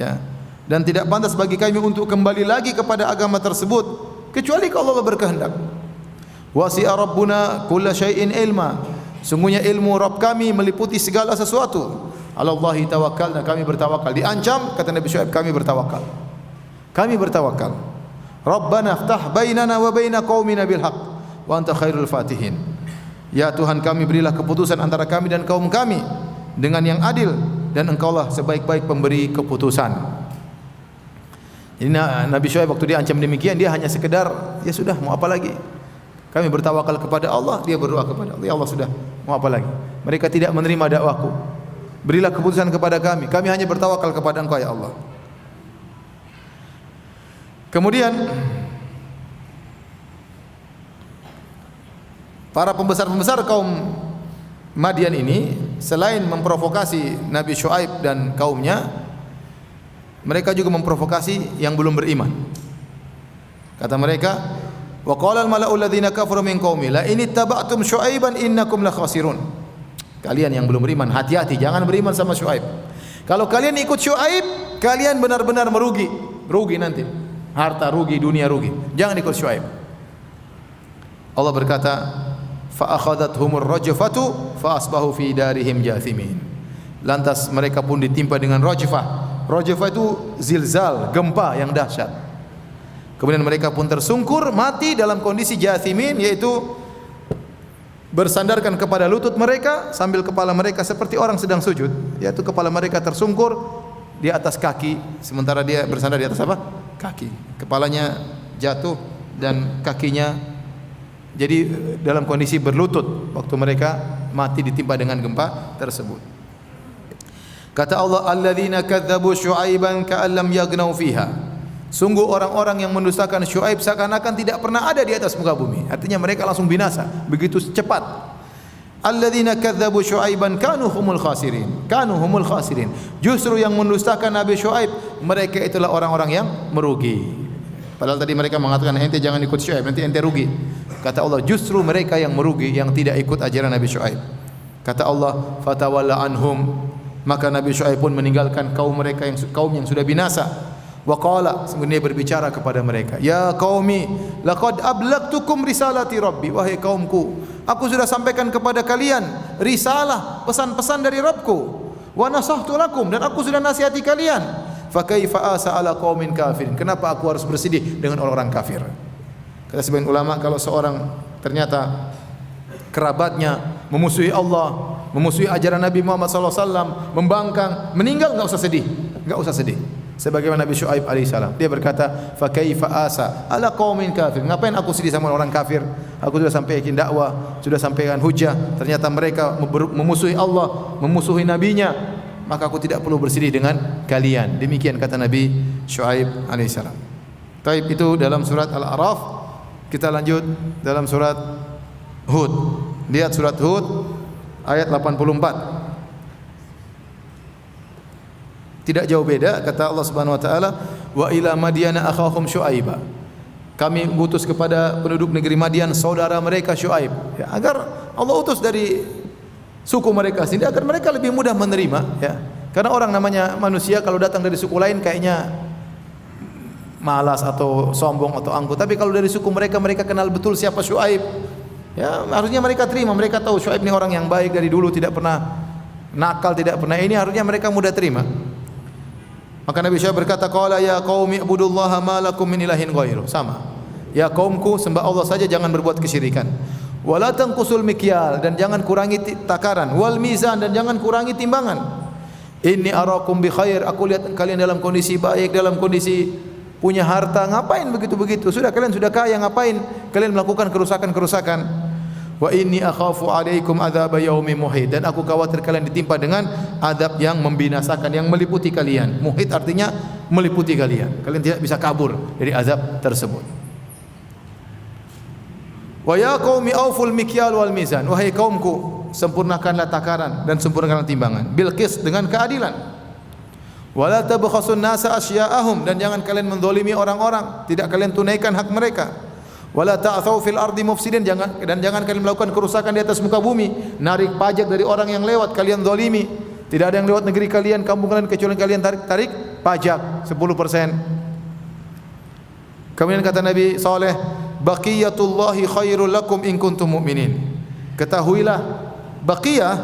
Ya. Dan tidak pantas bagi kami untuk kembali lagi kepada agama tersebut kecuali kalau Allah berkehendak. Wasi'a rabbuna kulla syai'in ilma. Sungguhnya ilmu Rabb kami meliputi segala sesuatu. 'Alallahi tawakkalna, kami bertawakal. Diancam, kata Nabi Syuaib, kami bertawakal. Kami bertawakal. Rabbana iftah bainana wa baina qaumina bil haqq wa anta khairul fatihin. Ya Tuhan kami, berilah keputusan antara kami dan kaum kami dengan yang adil, dan Engkaulah sebaik-baik pemberi keputusan. Jadi Nabi Syuaib waktu diancam demikian, dia hanya sekedar, ya sudah, mau apa lagi? Kami bertawakal kepada Allah, dia berdoa kepada Allah, ya Allah sudah, mau apa lagi? Mereka tidak menerima dakwahku. Berilah keputusan kepada kami hanya bertawakal kepada Engkau ya Allah. Kemudian para pembesar-pembesar kaum Madian ini selain memprovokasi Nabi Syuaib dan kaumnya, mereka juga memprovokasi yang belum beriman. Kata mereka, wa qala al-mala'u alladziina kafaru min qaumi la in ittaba'tum Syuaiban innakum la khasirun. Kalian yang belum beriman, hati-hati, jangan beriman sama Syuaib. Kalau kalian ikut Syuaib, kalian benar-benar merugi, rugi nanti. Harta rugi, dunia rugi. Jangan ikut Syuaib. Allah berkata, fa akhadathumur rajfatu fa asbahu fi darihim jathimin. Lantas mereka pun ditimpa dengan rajfah. Rajfah itu zilzal, gempa yang dahsyat. Kemudian mereka pun tersungkur, mati dalam kondisi jathimin, yaitu bersandarkan kepada lutut mereka sambil kepala mereka seperti orang sedang sujud, yaitu kepala mereka tersungkur di atas kaki, sementara dia bersandar di atas apa? Kaki. Kepalanya jatuh dan kakinya jadi dalam kondisi berlutut waktu mereka mati ditimpa dengan gempa tersebut. Kata Allah, alladzina kadzdzabu Syuaiban ka'an lam yaghnau fiha. Sungguh orang-orang yang mendustakan Syuaib seakan-akan tidak pernah ada di atas muka bumi. Artinya mereka langsung binasa begitu cepat. Alladzina kadzdzabu Syuaiban kanu humul khasirin. Kanu humul khasirin. Justru yang mendustakan Nabi Syuaib, mereka itulah orang-orang yang merugi. Padahal tadi mereka mengatakan ente jangan ikut Syuaib, nanti ente rugi. Kata Allah, justru mereka yang merugi yang tidak ikut ajaran Nabi Syuaib. Kata Allah, fatawalla anhum. Maka Nabi Syuaib pun meninggalkan kaum yang sudah binasa. Wa qala, sebenarnya berbicara kepada mereka, ya qaumi laqad ablagtukum risalati rabbi. Wahai kaumku, aku sudah sampaikan kepada kalian risalah, pesan-pesan dari Rabbku. Wa nasahtu lakum, dan aku sudah nasihati kalian. Fa kaifa asa ala qaumin kafirin. Kenapa aku harus bersedih dengan orang-orang kafir? Kata sebagian ulama, kalau seorang ternyata kerabatnya memusuhi Allah, memusuhi ajaran Nabi Muhammad SAW, membangkang, meninggal, enggak usah sedih, enggak usah sedih. Sebagaimana Nabi Syuaib alaihissalam, dia berkata, fa kaifa asa ala qaumin kafir. Ngapain aku sedih sama orang kafir? Aku sudah sampaikan dakwah, sudah sampaikan hujah, ternyata mereka memusuhi Allah, memusuhi nabinya, maka aku tidak perlu bersedih dengan kalian. Demikian kata Nabi Syuaib alaihissalam. Taib, itu dalam surat Al-A'raf. Kita lanjut dalam surat Hud. Lihat surat Hud ayat 84. Tidak jauh beda, kata Allah Subhanahu wa taala, wa ila madyana akhahum syuaiba. Kami mengutus kepada penduduk negeri Madian saudara mereka Syuaib, ya, agar Allah utus dari suku mereka sendiri agar mereka lebih mudah menerima, ya. Karena orang namanya manusia kalau datang dari suku lain kayaknya malas atau sombong atau angkuh, tapi kalau dari suku mereka, mereka kenal betul siapa Syuaib. Ya, harusnya mereka terima, mereka tahu Syuaib ini orang yang baik dari dulu, tidak pernah nakal, tidak pernah ini, harusnya mereka mudah terima. Maka Nabi Syuaib berkata, qala ya qaumi ibudullaha ma lakum min ilahin ghairu. Sama. Ya kaumku, sembah Allah saja, jangan berbuat kesyirikan. Wala tanqusul mikyal, dan jangan kurangi takaran. Wal mizan, dan jangan kurangi timbangan. Inni arakum bi khair, aku lihat kalian dalam kondisi baik, dalam kondisi punya harta. Ngapain begitu-begitu? Sudah kalian sudah kaya, ngapain kalian melakukan kerusakan-kerusakan? Wa inni akhafu alaikum adzab yaumin muhit, dan aku khawatir kalian ditimpa dengan adab yang membinasakan, yang meliputi kalian. Muhit artinya meliputi kalian. Kalian tidak bisa kabur dari azab tersebut. Wa ya qaumi auful mikyal wal mizan. Wahai kaumku, sempurnakanlah takaran dan sempurnakanlah timbangan. Bil qis, dengan keadilan. Wala tabkhasun nasa asya'ahum, dan jangan kalian menzalimi orang-orang, tidak kalian tunaikan hak mereka. Wala ta'thaw fil ardi mufsidin, dan jangan kalian melakukan kerusakan di atas muka bumi, narik pajak dari orang yang lewat, kalian zalimi. Tidak ada yang lewat negeri kalian, kampung kalian, kecuali kalian tarik pajak 10%. Kemudian kata Nabi Saleh, baqiyatullahi khairul lakum in kuntum mu'minin. Ketahuilah, baqiyah,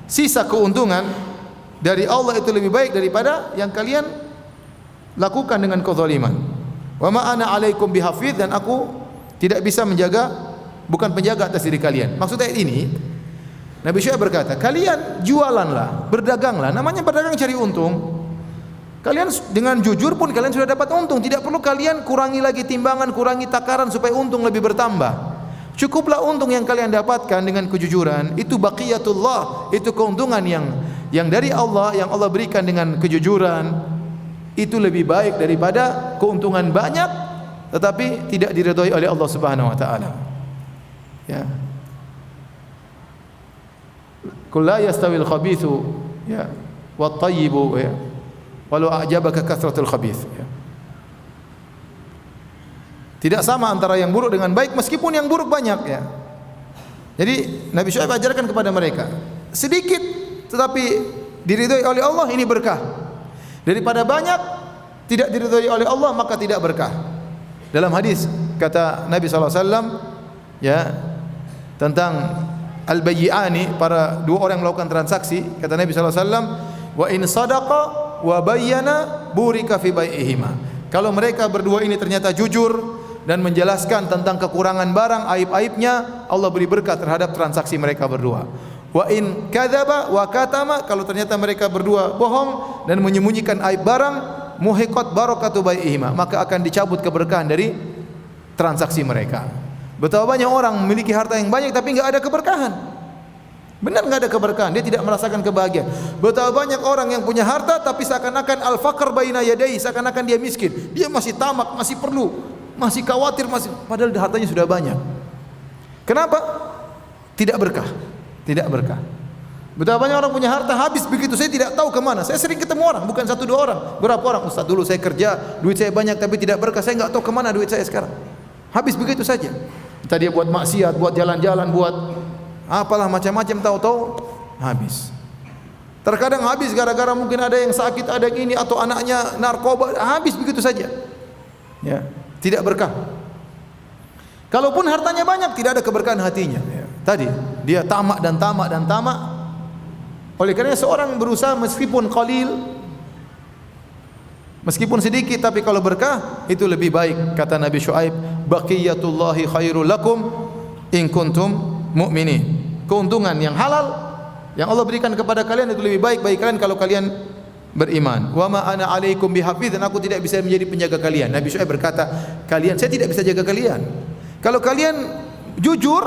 sisa keuntungan dari Allah itu lebih baik daripada yang kalian lakukan dengan kezaliman. Wa ma ana alaikum bihafidz, dan aku tidak bisa menjaga, bukan penjaga atas diri kalian. Maksudnya ini, Nabi Syuaib berkata, kalian jualanlah, berdaganglah, namanya berdagang cari untung. Kalian dengan jujur pun kalian sudah dapat untung, tidak perlu kalian kurangi lagi timbangan, kurangi takaran supaya untung lebih bertambah. Cukuplah untung yang kalian dapatkan dengan kejujuran. Itu baqiyatullah, itu keuntungan yang dari Allah, yang Allah berikan dengan kejujuran. Itu lebih baik daripada keuntungan banyak tetapi tidak diridhai oleh Allah Subhanahu wa taala. Ya. Qul la yastawil khabithu, ya, wat thayyibu, ya, walau a'jabaka kathratul khabith, ya. Tidak sama antara yang buruk dengan baik meskipun yang buruk banyak, ya. Jadi Nabi Syuaib ajarkan kepada mereka, sedikit tetapi diridhai oleh Allah, ini berkah. Daripada banyak tidak diridhai oleh Allah, maka tidak berkah. Dalam hadis kata Nabi SAW, ya, tentang al-bayyi'ani, para dua orang yang melakukan transaksi, kata Nabi SAW, wa in sadaqa wa bayyana burika fi bai'ihima. Kalau mereka berdua ini ternyata jujur dan menjelaskan tentang kekurangan barang, aib-aibnya, Allah beri berkah terhadap transaksi mereka berdua. Wa in kadzaba wa katama, kalau ternyata mereka berdua bohong dan menyembunyikan aib barang, muhiqat barakatu bai'ihima, maka akan dicabut keberkahan dari transaksi mereka. Betapa banyak orang memiliki harta yang banyak tapi enggak ada keberkahan. Benar nggak ada keberkahan, dia tidak merasakan kebahagiaan. Betapa banyak orang yang punya harta tapi seakan-akan al-faqr baina yadayhi, seakan-akan dia miskin. Dia masih tamak, masih perlu, masih khawatir, padahal hartanya sudah banyak. Kenapa? Tidak berkah. Tidak berkah. Betapa banyak orang punya harta habis begitu, saya tidak tahu kemana. Saya sering ketemu orang, bukan satu dua orang, berapa orang. Ustaz, dulu saya kerja, duit saya banyak tapi tidak berkah, saya nggak tahu kemana duit saya sekarang. Habis begitu saja. Entah dia buat maksiat, buat jalan-jalan, buat apalah macam-macam, tahu-tahu habis. Terkadang habis gara-gara mungkin ada yang sakit, ada yang ini, atau anaknya narkoba, habis begitu saja. Ya, tidak berkah. Kalaupun hartanya banyak, tidak ada keberkahan hatinya. Ya. Tadi dia tamak dan tamak dan tamak. Oleh karena seorang berusaha meskipun qalil, meskipun sedikit, tapi kalau berkah itu lebih baik. Kata Nabi Syuaib, baqiyatullahi khairul lakum in kuntum mu'minin. Keuntungan yang halal yang Allah berikan kepada kalian itu lebih baik bagi kalian kalau kalian beriman. Wa ma ana 'alaikum bihafiz, dan aku tidak bisa menjadi penjaga kalian. Nabi Syuaib berkata, saya tidak bisa jaga kalian. Kalau kalian jujur,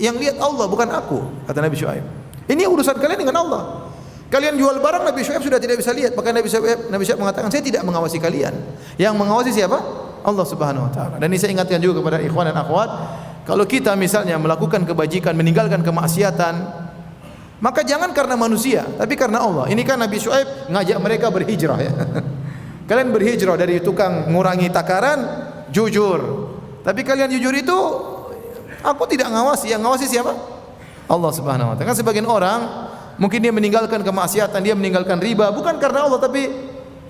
yang lihat Allah bukan aku, kata Nabi Syuaib. Ini urusan kalian dengan Allah. Kalian jual barang, Nabi Syuaib sudah tidak bisa lihat. Maka Nabi Syuaib mengatakan, saya tidak mengawasi kalian. Yang mengawasi siapa? Allah Subhanahu wa taala. Dan ini saya ingatkan juga kepada ikhwan dan akhwat, kalau kita misalnya melakukan kebajikan, meninggalkan kemaksiatan, maka jangan karena manusia, tapi karena Allah. Ini kan Nabi Syuaib ngajak mereka berhijrah ya. Kalian berhijrah dari tukang ngurangi takaran, jujur. Tapi kalian jujur itu, aku tidak ngawasi, yang ngawasi siapa? Allah Subhanahu wa taala. Kan sebagian orang mungkin dia meninggalkan kemaksiatan, dia meninggalkan riba bukan karena Allah, tapi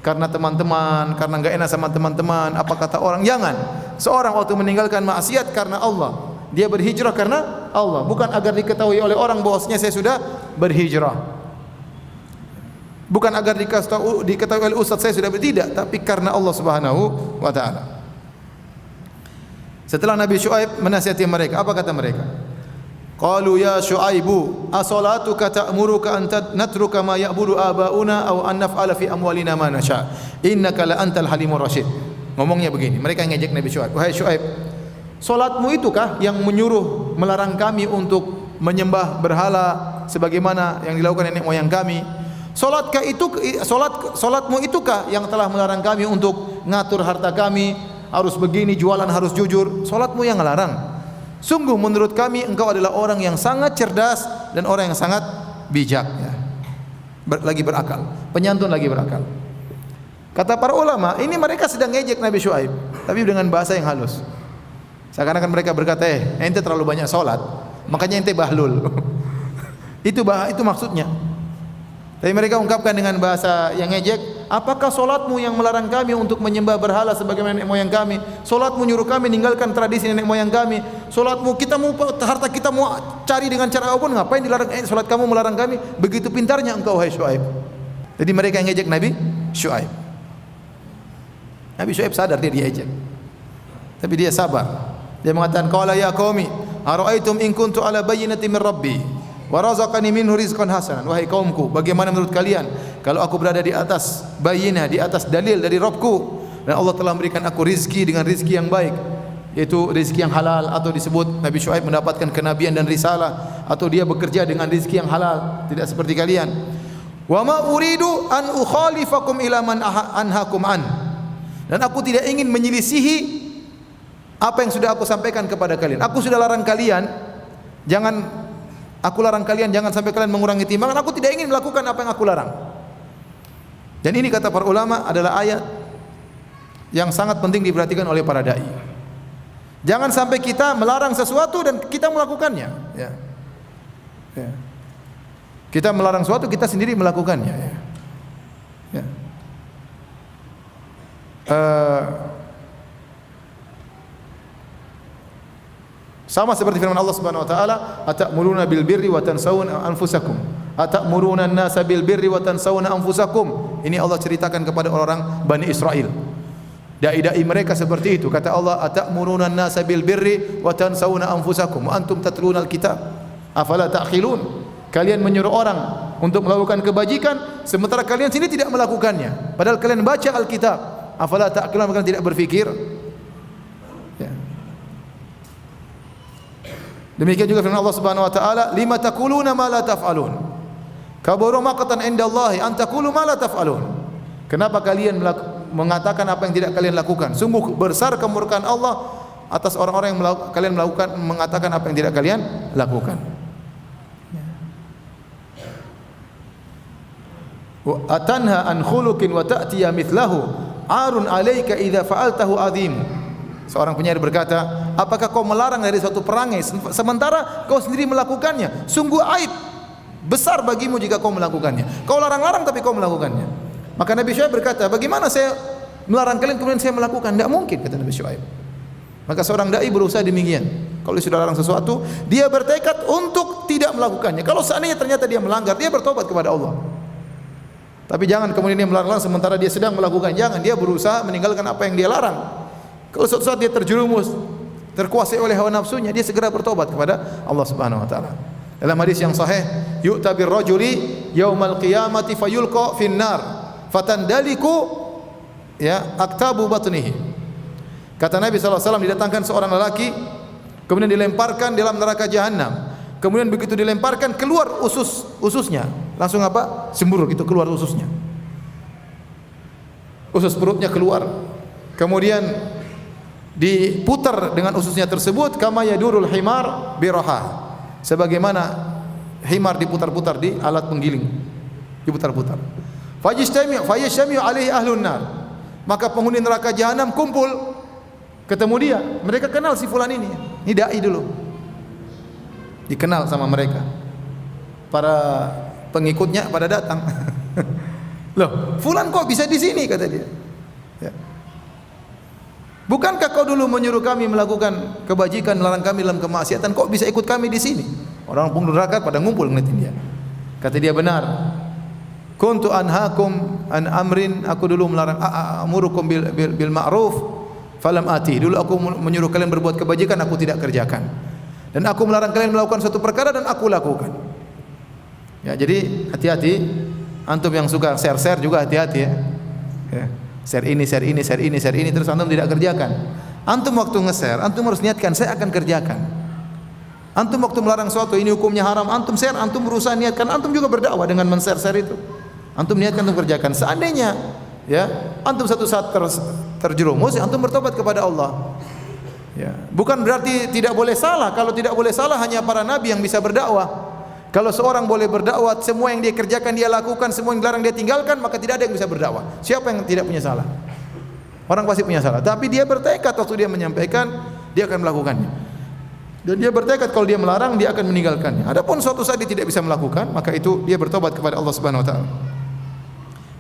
karena teman-teman, karena enggak enak sama teman-teman, apa kata orang. Jangan. Seorang waktu meninggalkan maksiat karena Allah, dia berhijrah karena Allah, bukan agar diketahui oleh orang bahwasanya saya sudah berhijrah. Bukan agar diketahui oleh ustaz saya sudah tidak, tapi karena Allah Subhanahu wa taala. Setelah Nabi Syuaib menasihati mereka, apa kata mereka? Qalu ya Syuaibu, asalatuka ta'muruka an natruka ma ya'budu abauna aw an naf'ala fi amwalina ma nasha. Innaka la antal halimur rasyid. Ngomongnya begini, mereka ngejek Nabi Syuaib. Wahai Syuaib, salatmu itukah yang menyuruh melarang kami untuk menyembah berhala sebagaimana yang dilakukan nenek moyang kami? Salatmu itukah yang telah melarang kami untuk ngatur harta kami, harus begini, jualan harus jujur? Salatmu yang melarang. Sungguh menurut kami engkau adalah orang yang sangat cerdas dan orang yang sangat bijak ya. Lagi berakal, penyantun lagi berakal. Kata para ulama, ini mereka sedang ngejek Nabi Syuaib, tapi dengan bahasa yang halus. Seakan-akan mereka berkata, ente terlalu banyak sholat, makanya ente bahlul. itu maksudnya. Tapi mereka ungkapkan dengan bahasa yang ngejek, apakah solatmu yang melarang kami untuk menyembah berhala sebagaimana nenek moyang kami? Solatmu nyuruh kami meninggalkan tradisi nenek moyang kami? Solatmu kita mau harta kita mau cari dengan cara apapun, ngapain dilarang? Solat kamu melarang kami? Begitu pintarnya engkau hai Syuaib. Jadi mereka yang ngejek Nabi Syuaib. Nabi Syuaib sadar dia diejek, tapi dia sabar. Dia mengatakan, qala ya qaumi ara'aitum in kuntu ala bayyinatin min rabbi wa razaqani minhu rizqan hasanan. Wahai kaumku, bagaimana menurut kalian kalau aku berada di atas bayyinah, di atas dalil dari Rabbku, dan Allah telah memberikan aku rizki dengan rizki yang baik, yaitu rizki yang halal, atau disebut Nabi Syuaib mendapatkan kenabian dan risalah, atau dia bekerja dengan rizki yang halal, tidak seperti kalian. Wa ma uridu an ukhalifakum ila man anhakum an, dan aku tidak ingin menyelisihi apa yang sudah aku sampaikan kepada kalian. Aku sudah larang kalian, jangan sampai kalian mengurangi timbangan. Aku tidak ingin melakukan apa yang aku larang. Dan ini kata para ulama adalah ayat yang sangat penting diperhatikan oleh para dai. Jangan sampai kita melarang sesuatu dan kita melakukannya. Ya. Ya. Kita melarang sesuatu, kita sendiri melakukannya. Ya. Ya. Sama seperti firman Allah Subhanahu wa taala, atamuruna bil birri wa tansawna anfusakum. Atamuruna an-nasa bil birri wa tansawna anfusakum. Ini Allah ceritakan kepada orang Bani Israel. Dai-dai mereka seperti itu. Kata Allah, atamuruna an-nasa bil birri wa tansawna anfusakum wa antum tatluna al-kitab. Afala ta'qilun? Kalian menyuruh orang untuk melakukan kebajikan sementara kalian sendiri tidak melakukannya. Padahal kalian baca Alkitab. Afala ta'qilun? Kalian tidak berfikir? Ya. Demikian juga firman Allah Subhanahu wa taala, "Lima taquluna ma la taf'alun." Kabura maqtan indallahi an taqulu ma la taf'alun. Kenapa kalian mengatakan apa yang tidak kalian lakukan? Sungguh besar kemurkaan Allah atas orang-orang yang kalian mengatakan apa yang tidak kalian lakukan. Wa atanha an khuluqin wa ta'tiya mithlahu arun 'alaika idza fa'altahu 'azim. Seorang penyair berkata, apakah kau melarang dari suatu perangai sementara kau sendiri melakukannya? Sungguh aib besar bagimu jika kau melakukannya. Kau larang-larang tapi kau melakukannya. Maka Nabi Syuaib berkata, bagaimana saya melarang kalian kemudian saya melakukan? Tidak mungkin, kata Nabi Syuaib. Maka seorang dai berusaha demikian. Kalau sudah larang sesuatu, dia bertekad untuk tidak melakukannya. Kalau seandainya ternyata dia melanggar, dia bertobat kepada Allah. Tapi jangan kemudian dia melarang sementara dia sedang melakukan. Jangan, dia berusaha meninggalkan apa yang dia larang. Kalau suatu saat dia terjerumus, terkuasai oleh hawa nafsunya, dia segera bertobat kepada Allah Subhanahu wa taala. Dalam hadis yang sahih, yu'ta bir rajuli yaumal qiyamati fayulqa finnar fatandaliku ya aktabu batnihi. Kata Nabi sallallahu alaihi wasallam, didatangkan seorang lelaki kemudian dilemparkan dalam neraka jahanam. Kemudian begitu dilemparkan keluar ususnya. Langsung apa? Sembur gitu keluar ususnya. Usus perutnya keluar. Kemudian diputar dengan ususnya tersebut kama yadurul himar biraha. Sebagaimana himar diputar-putar di alat penggiling. Diputar-putar. Fayajtami'u alaihi ahlun nar. Maka penghuni neraka jahanam kumpul ketemu dia. Mereka kenal si fulan ini. Ini dai dulu. Dikenal sama mereka. Para pengikutnya pada datang. Loh, fulan kok bisa di sini kata dia. Ya. Bukankah kau dulu menyuruh kami melakukan kebajikan, melarang kami dalam kemaksiatan? Kok bisa ikut kami di sini? Orang penghuni neraka pada ngumpul ngeliatin dia. Kata dia, benar. Kuntu anhaakum an amrin, aku dulu melarang amurukum bil ma'ruf falam ati. Dulu aku menyuruh kalian berbuat kebajikan, aku tidak kerjakan. Dan aku melarang kalian melakukan suatu perkara dan aku lakukan. Ya, jadi hati-hati. Antum yang suka share-share juga hati-hati ya. Ya. Share ini terus antum tidak kerjakan. Antum waktu nge-share, antum harus niatkan saya akan kerjakan. Antum waktu melarang sesuatu ini hukumnya haram, antum share, antum berusaha niatkan, antum juga berdakwah dengan men-share itu. Antum niatkan untuk kerjakan. Seandainya ya, antum satu saat terjerumus, antum bertobat kepada Allah. Ya, bukan berarti tidak boleh salah. Kalau tidak boleh salah hanya para nabi yang bisa berdakwah. Kalau seorang boleh berdakwah, semua yang dia kerjakan dia lakukan, semua yang dilarang dia tinggalkan, maka tidak ada yang bisa berdakwah. Siapa yang tidak punya salah? Orang pasti punya salah. Tapi dia bertekad waktu dia menyampaikan, dia akan melakukannya. Dan dia bertekad kalau dia melarang, dia akan meninggalkannya. Adapun suatu saat dia tidak bisa melakukan, maka itu dia bertobat kepada Allah Subhanahu wa taala.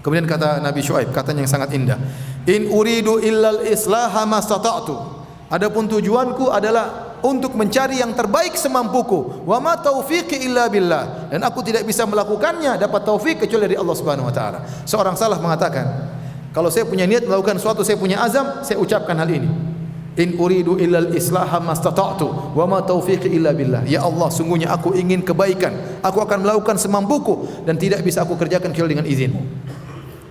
Kemudian kata Nabi Syuaib, katanya yang sangat indah. In uridu illal islaha mastata'tu. Adapun tujuanku adalah untuk mencari yang terbaik semampuku. Wa ma taufiqi illa billah. Dan aku tidak bisa melakukannya, dapat taufik kecuali dari Allah Subhanahu wa taala. Seorang salaf mengatakan, kalau saya punya niat melakukan sesuatu, saya punya azam, saya ucapkan hal ini. In uridu illal islaha mastata'tu wa ma taufiqi illa billah. Ya Allah, sungguhnya aku ingin kebaikan. Aku akan melakukan semampuku dan tidak bisa aku kerjakan kecuali dengan izin-Mu.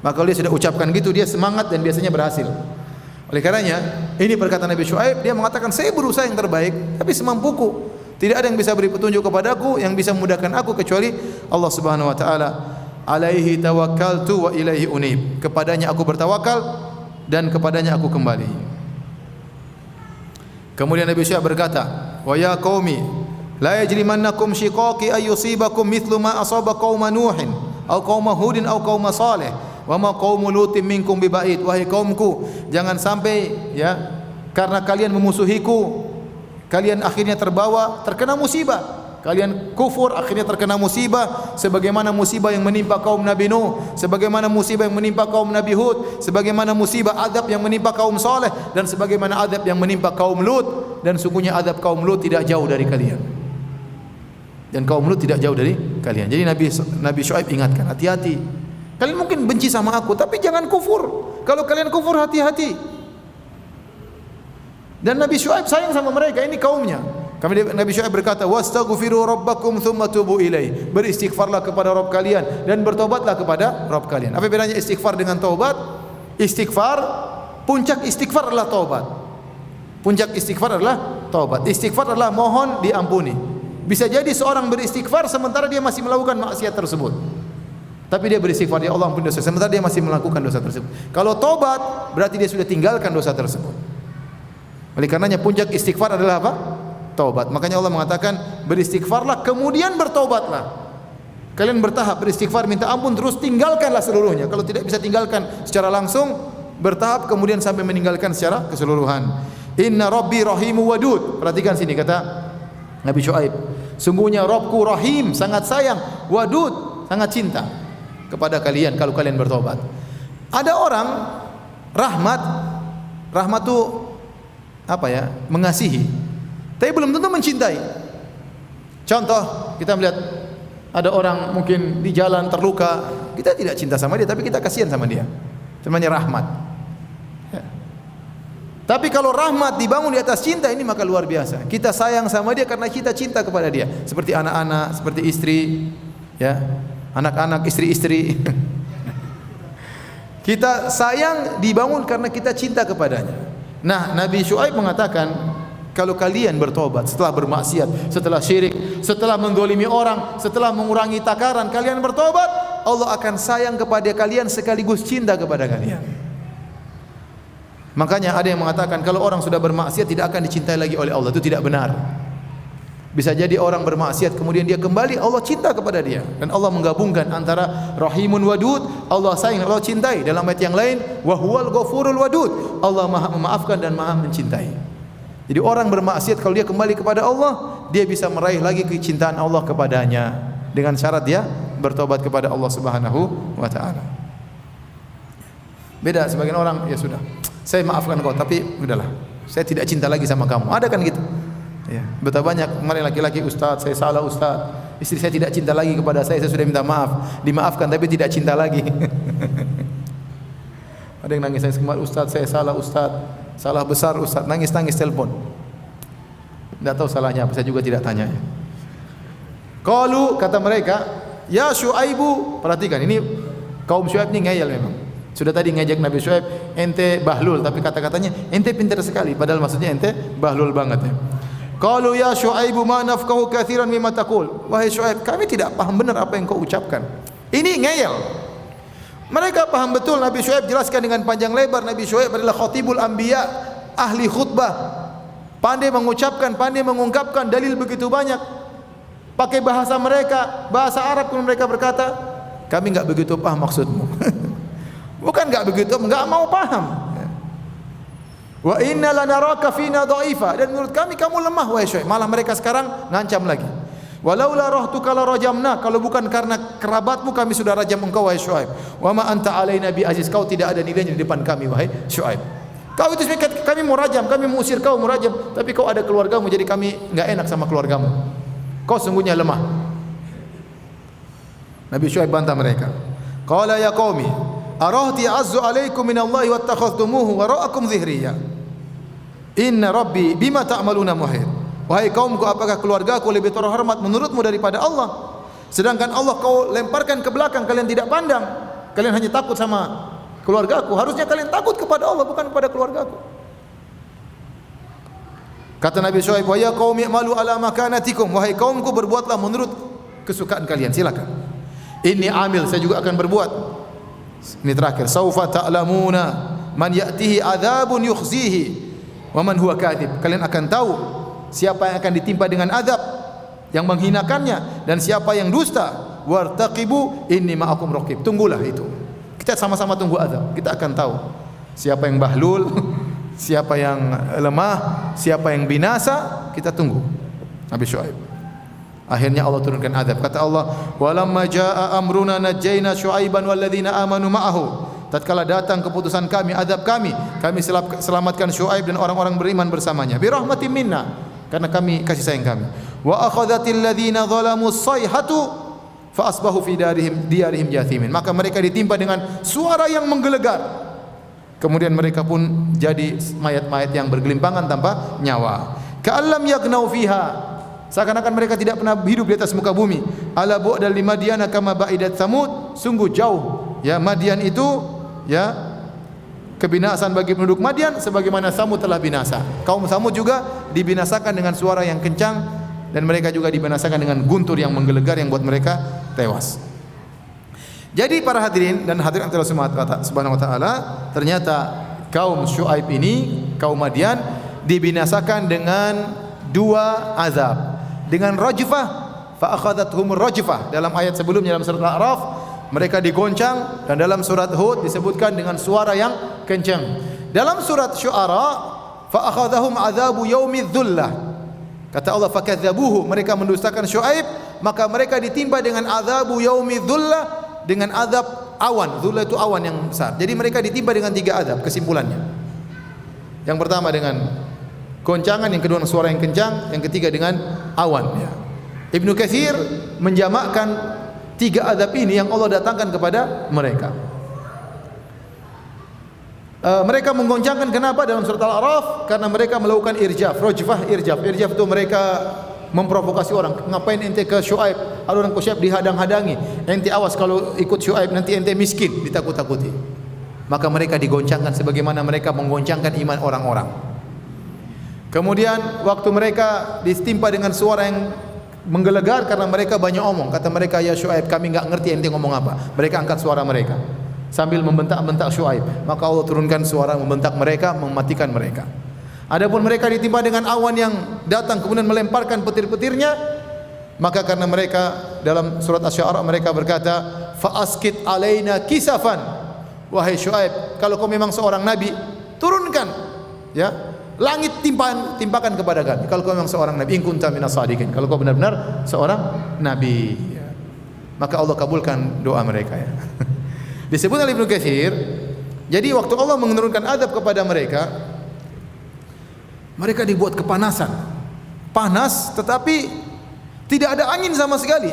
Maka kalau dia sudah ucapkan gitu, dia semangat dan biasanya berhasil. Oleh karenanya, ini perkataan Nabi Syuaib, dia mengatakan saya berusaha yang terbaik, tapi semampuku. Tidak ada yang bisa beri petunjuk kepadaku, yang bisa memudahkan aku kecuali Allah Subhanahu wa taala. Alaihi tawakkaltu wa ilaihi unib. Kepadanya aku bertawakal dan kepadanya aku kembali. Kemudian Nabi Syuaib berkata, "Wa ya qaumi, la yajrimannakum shiqaqi ay yusibakum mithlu ma asaba qauma Nuhin aw qauma Hudin aw qauma Saleh. Wa ma qaumu Lutin minkum biba'id." Wahai kaumku, jangan sampai ya karena kalian memusuhiku, kalian akhirnya terkena musibah. Kalian kufur akhirnya terkena musibah sebagaimana musibah yang menimpa kaum Nabi Nuh, sebagaimana musibah yang menimpa kaum Nabi Hud, sebagaimana musibah adab yang menimpa kaum Saleh dan sebagaimana adab yang menimpa kaum Lut, dan sungguhnya adab kaum Lut tidak jauh dari kalian. Dan kaum Lut tidak jauh dari kalian. Jadi Nabi Syuaib ingatkan, hati-hati. Kalian mungkin benci sama aku, tapi jangan kufur. Kalau kalian kufur, hati-hati. Dan Nabi Syuaib sayang sama mereka, ini kaumnya. Nabi Syuaib berkata, "Wastaghfiru rabbakum tsumma tubu ilaih." Beristighfarlah kepada Rabb kalian dan bertobatlah kepada Rabb kalian. Apa bedanya istighfar dengan taubat? Istighfar, puncak istighfar adalah taubat. Puncak istighfar adalah taubat. Istighfar adalah mohon diampuni. Bisa jadi seorang beristighfar sementara dia masih melakukan maksiat tersebut. Tapi dia beristighfar, ya Allah ampuni dosa, sementara dia masih melakukan dosa tersebut. Kalau taubat berarti dia sudah tinggalkan dosa tersebut. Oleh karenanya puncak istighfar adalah apa? Taubat. Makanya Allah mengatakan beristighfarlah kemudian bertaubatlah. Kalian bertahap beristighfar, minta ampun, terus tinggalkanlah seluruhnya. Kalau tidak bisa tinggalkan secara langsung, bertahap kemudian sampai meninggalkan secara keseluruhan. Inna Rabbi rahimu wadud. Perhatikan sini kata Nabi Syuaib. Sungguhnya Rabbku rahim, sangat sayang, wadud, sangat cinta kepada kalian kalau kalian bertobat. Ada orang rahmat itu apa ya? Mengasihi. Tapi belum tentu mencintai. Contoh, kita melihat ada orang mungkin di jalan terluka, kita tidak cinta sama dia tapi kita kasihan sama dia. Itu namanya rahmat. Ya. Tapi kalau rahmat dibangun di atas cinta, ini maka luar biasa. Kita sayang sama dia karena kita cinta kepada dia. Seperti anak-anak, seperti istri, ya. Anak-anak, istri-istri. Kita sayang dibangun karena kita cinta kepadanya. Nah, Nabi Syuaib mengatakan, kalau kalian bertobat setelah bermaksiat, setelah syirik, setelah mendolimi orang, setelah mengurangi takaran, kalian bertobat, Allah akan sayang kepada kalian sekaligus cinta kepada kalian. Makanya ada yang mengatakan kalau orang sudah bermaksiat tidak akan dicintai lagi oleh Allah. Itu tidak benar. Bisa jadi orang bermaksiat kemudian dia kembali, Allah cinta kepada dia. Dan Allah menggabungkan antara Rahimun Wadud, Allah sayang, Allah cintai. Dalam ayat yang lain, wa huwal ghafurul wadud, Allah Maha memaafkan dan Maha mencintai. Jadi orang bermaksiat kalau dia kembali kepada Allah, dia bisa meraih lagi kecintaan Allah kepadanya dengan syarat dia bertobat kepada Allah Subhanahu wa taala. Beda sebagian orang, ya sudah, saya maafkan kau tapi udahlah, saya tidak cinta lagi sama kamu. Ada kan gitu? Ya, betapa banyak kemarin laki-laki, ustaz, saya salah ustaz. Istri saya tidak cinta lagi kepada saya sudah minta maaf, dimaafkan tapi tidak cinta lagi. Ada yang nangis kemarin, ustaz, saya salah ustaz. Salah besar ustaz, nangis-nangis telepon. Tidak tahu salahnya apa, saya juga tidak tanya. Qalu, kata mereka, ya Syuaibu, perhatikan ini kaum Syuaib ini ngeyel memang. Sudah tadi ngejek Nabi Syuaib, ente bahlul, tapi kata-katanya ente pintar sekali, padahal maksudnya ente bahlul banget ya. Qalu ya Syuaibu ma nafqahu katsiran mimma taqul. Wahai Syuaib, kami tidak paham benar apa yang kau ucapkan. Ini ngeyel. Mereka paham betul Nabi Syuaib jelaskan dengan panjang lebar. Nabi Syuaib adalah khatibul anbiya, ahli khutbah, pandai mengucapkan, pandai mengungkapkan dalil begitu banyak. Pakai bahasa mereka, bahasa Arab, pun mereka berkata, kami enggak begitu paham maksudmu. Bukan enggak begitu, enggak mau paham. Wa inna lanaraka fina dha'ifa, dan menurut kami kamu lemah wahai Syuaib. Malah mereka sekarang ngancam lagi. Walaula rahtuka la rajamna, kalau bukan karena kerabatmu kami sudah rajam engkau wahai Syuaib. Wa ma anta alaina bi aziz, kau tidak ada nilainya di depan kami wahai Syuaib. Kau itu kami mau rajam, kami mau usir kau, mau rajam, tapi kau ada keluargamu jadi kami enggak enak sama keluargamu. Kau sungguhnya lemah. Nabi Syuaib bantah mereka. Qala ya qaumi arahti azzu alaikum minallahi wattakhadhtumuhu wara'akum dhihriya. Inna rabbi bima ta'maluna muhit. Wahai kaumku, apakah keluargaku lebih terhormat menurutmu daripada Allah? Sedangkan Allah kau lemparkan ke belakang, kalian tidak pandang. Kalian hanya takut sama keluargaku. Harusnya kalian takut kepada Allah, bukan kepada keluargaku. Kata Nabi Syuaib, wa ya qaumi i'malu ala makanatikum. Wahai kaumku, berbuatlah menurut kesukaan kalian, silakan. Inni amil, saya juga akan berbuat. Ini terakhir, saufa ta'lamuna man ya'tihi adzabun yukhzihi wa man huwa kadhib. Kalian akan tahu siapa yang akan ditimpa dengan azab yang menghinakannya dan siapa yang dusta. Wartaqibu inni ma'akum raqib. Tunggulah itu. Kita sama-sama tunggu azab. Kita akan tahu siapa yang bahlul, siapa yang lemah, siapa yang binasa. Kita tunggu. Nabi Syuaib. Akhirnya Allah turunkan azab. Kata Allah, "Walamma jaa amruna najjayna Syuaiban walladzina amanu ma'ahu." Tatkala datang keputusan kami, azab kami selamatkan Syuaib dan orang-orang beriman bersamanya. Bi rahmatin minna, karena kami kasih sayang kami. Wa akhadhatil ladzina zalamu sayhatu fa asbahu fi diyarihim jathimin. Maka mereka ditimpa dengan suara yang menggelegar. Kemudian mereka pun jadi mayat-mayat yang bergelimpangan tanpa nyawa. Ka'allam yagnau fiha, seakan-akan mereka tidak pernah hidup di atas muka bumi. Ala bu'dal li Madyana kama ba'idat Tsamud, sungguh jauh ya Madian itu ya kebinasaan bagi penduduk Madian sebagaimana Samud telah binasa. Kaum Samud juga dibinasakan dengan suara yang kencang dan mereka juga dibinasakan dengan guntur yang menggelegar yang buat mereka tewas. Jadi para hadirin dan hadirat Allah Subhanahu wa taala, ternyata kaum Syuaib ini, kaum Madian dibinasakan dengan dua azab. Dengan rajfah, fa akhadathum rajfah. Dalam ayat sebelumnya dalam surat Al-A'raf mereka digoncang, dan dalam surat Hud disebutkan dengan suara yang kencang. Dalam surat Syu'ara, fa akhadhahum adzabu yaumidz dzullah. Kata Allah, fakadzabuhu, mereka mendustakan Syuaib, maka mereka ditimpa dengan azabu yaumidz dzullah, dengan azab awan. Dzullah itu awan yang besar. Jadi mereka ditimpa dengan tiga azab kesimpulannya. Yang pertama dengan goncangan, yang kedua dengan suara yang kencang, yang ketiga dengan awan. Ibnu Katsir menjamakkan tiga azab ini yang Allah datangkan kepada mereka. Mereka menggoncangkan kenapa dalam surat Al-A'raf? Karena mereka melakukan irjaf, rajfah, irjaf. Irjaf itu mereka memprovokasi orang. Ngapain ente ke Syuaib? Kalau orang ke Syuaib dihadang-hadangi. Ente awas kalau ikut Syuaib nanti ente miskin, ditakut-takuti. Maka mereka digoncangkan sebagaimana mereka menggoncangkan iman orang-orang. Kemudian waktu mereka ditimpa dengan suara yang menggelegar karena mereka banyak omong. Kata mereka, ya Syuaib, kami enggak ngerti ente ngomong apa. Mereka angkat suara mereka sambil membentak-bentak Syuaib. Maka Allah turunkan suara membentak mereka, mematikan mereka. Adapun mereka ditimpa dengan awan yang datang kemudian melemparkan petir-petirnya, maka karena mereka dalam surat Asy-Syu'ara mereka berkata, fa askit alaina kisafan. Wahai Syuaib, kalau kau memang seorang nabi, turunkan ya langit timpakan kepada kami. Kalau kau memang seorang nabi, in kunta minas shadiqin, kalau kau benar-benar seorang nabi, ya. Maka Allah kabulkan doa mereka, ya. Disebut oleh Ibnu Katsir, jadi waktu Allah menurunkan azab kepada mereka, mereka dibuat kepanasan, panas tetapi tidak ada angin sama sekali.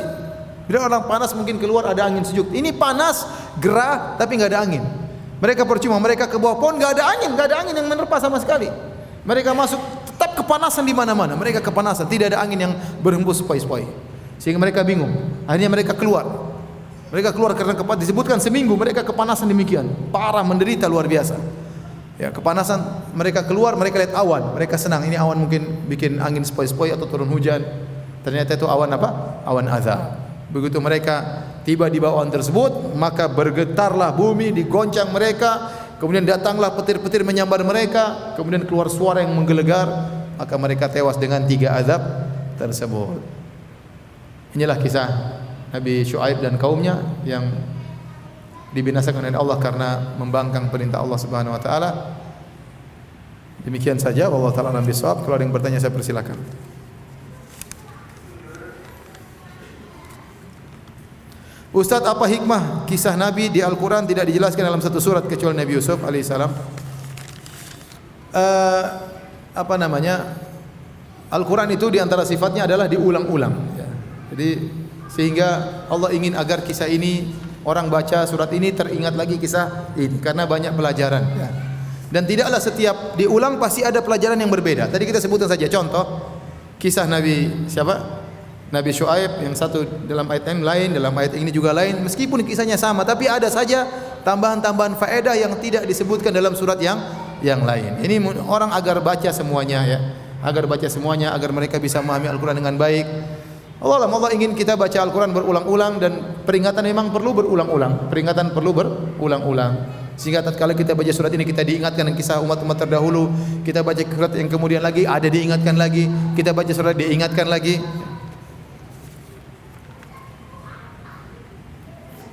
Bila orang panas mungkin keluar ada angin sejuk. Ini panas, gerah tapi enggak ada angin. Mereka percuma, mereka ke bawah pohon enggak ada angin yang menerpa sama sekali. Mereka masuk tetap kepanasan di mana-mana. Mereka kepanasan, tidak ada angin yang berhembus sepoi-sepoi. Sehingga mereka bingung. Akhirnya mereka keluar. Mereka keluar karena disebutkan seminggu mereka kepanasan demikian, parah, menderita luar biasa. Ya, kepanasan, mereka keluar, mereka lihat awan, mereka senang. Ini awan mungkin bikin angin sepoi-sepoi atau turun hujan. Ternyata itu awan apa? Awan azab. Begitu mereka tiba di bawah awan tersebut, maka bergetarlah bumi, digoncang mereka. Kemudian datanglah petir-petir menyambar mereka, kemudian keluar suara yang menggelegar, maka mereka tewas dengan tiga azab tersebut. Inilah kisah Nabi Syuaib dan kaumnya yang dibinasakan oleh Allah karena membangkang perintah Allah Subhanahu wa taala. Demikian saja, wallahu taala alam bisawab. Kalau ada yang bertanya saya persilakan. Ustaz, apa hikmah kisah Nabi di Al-Quran tidak dijelaskan dalam satu surat kecuali Nabi Yusuf alaihissalam? Al-Quran itu diantara sifatnya adalah diulang-ulang. Ya. Jadi sehingga Allah ingin agar kisah ini, orang baca surat ini teringat lagi kisah ini karena banyak pelajaran. Ya. Dan tidaklah setiap diulang pasti ada pelajaran yang berbeda. Tadi kita sebutkan saja contoh kisah Nabi siapa? Nabi Syuaib, yang satu dalam ayat yang lain, dalam ayat ini juga lain. Meskipun kisahnya sama, tapi ada saja tambahan-tambahan faedah yang tidak disebutkan dalam surat yang lain. Ini orang agar baca semuanya, ya, agar baca semuanya, agar mereka bisa memahami Al-Quran dengan baik. Allah ingin kita baca Al-Quran berulang-ulang, dan peringatan memang perlu berulang-ulang. Peringatan perlu berulang-ulang. Sehingga tatkala kita baca surat ini kita diingatkan dengan kisah umat-umat terdahulu. Kita baca surat yang kemudian lagi ada diingatkan lagi. Kita baca surat diingatkan lagi.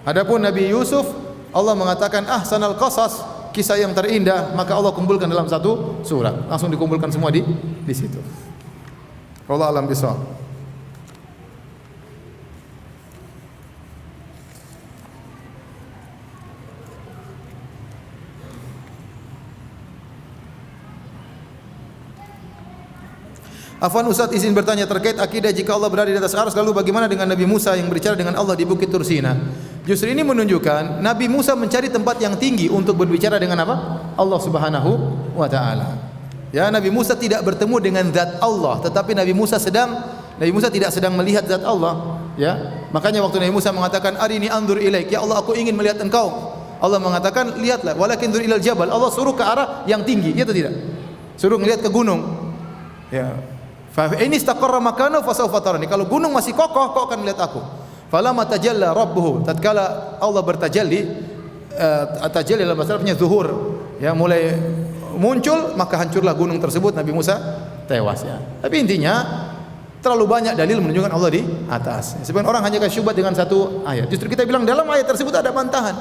Adapun Nabi Yusuf, Allah mengatakan ahsanal qasas, kisah yang terindah, maka Allah kumpulkan dalam satu surat. Langsung dikumpulkan semua di situ. Wallahu a'lam bishawab. Afwan Ustaz, izin bertanya terkait akidah jika Allah berada di atas arsy, lalu bagaimana dengan Nabi Musa yang berbicara dengan Allah di Bukit Tursina? Justru ini menunjukkan Nabi Musa mencari tempat yang tinggi untuk berbicara dengan apa? Allah Subhanahu wa taala. Ya, Nabi Musa tidak bertemu dengan zat Allah, tetapi Nabi Musa tidak sedang melihat zat Allah, ya. Makanya waktu Nabi Musa mengatakan arini anzur ilaik, ya Allah aku ingin melihat engkau. Allah mengatakan, lihatlah, walakin dzur ilal jabal. Allah suruh ke arah yang tinggi, ya atau tidak? Suruh ngelihat ke gunung. Ya. Fa in istaqarra makanahu fa sawfa tarani. Kalau gunung masih kokoh, kau akan melihat aku. Falamma tajalla rabbuhu, tatkala Allah bertajalli, tajalli dalam bahasa Arabnya zuhur, ya, mulai muncul, maka hancurlah gunung tersebut, Nabi Musa tewas, ya. Tapi intinya terlalu banyak dalil menunjukkan Allah di atas. Sebagian orang hanya kasih syubhat dengan satu ayat. Justru kita bilang dalam ayat tersebut ada bantahan.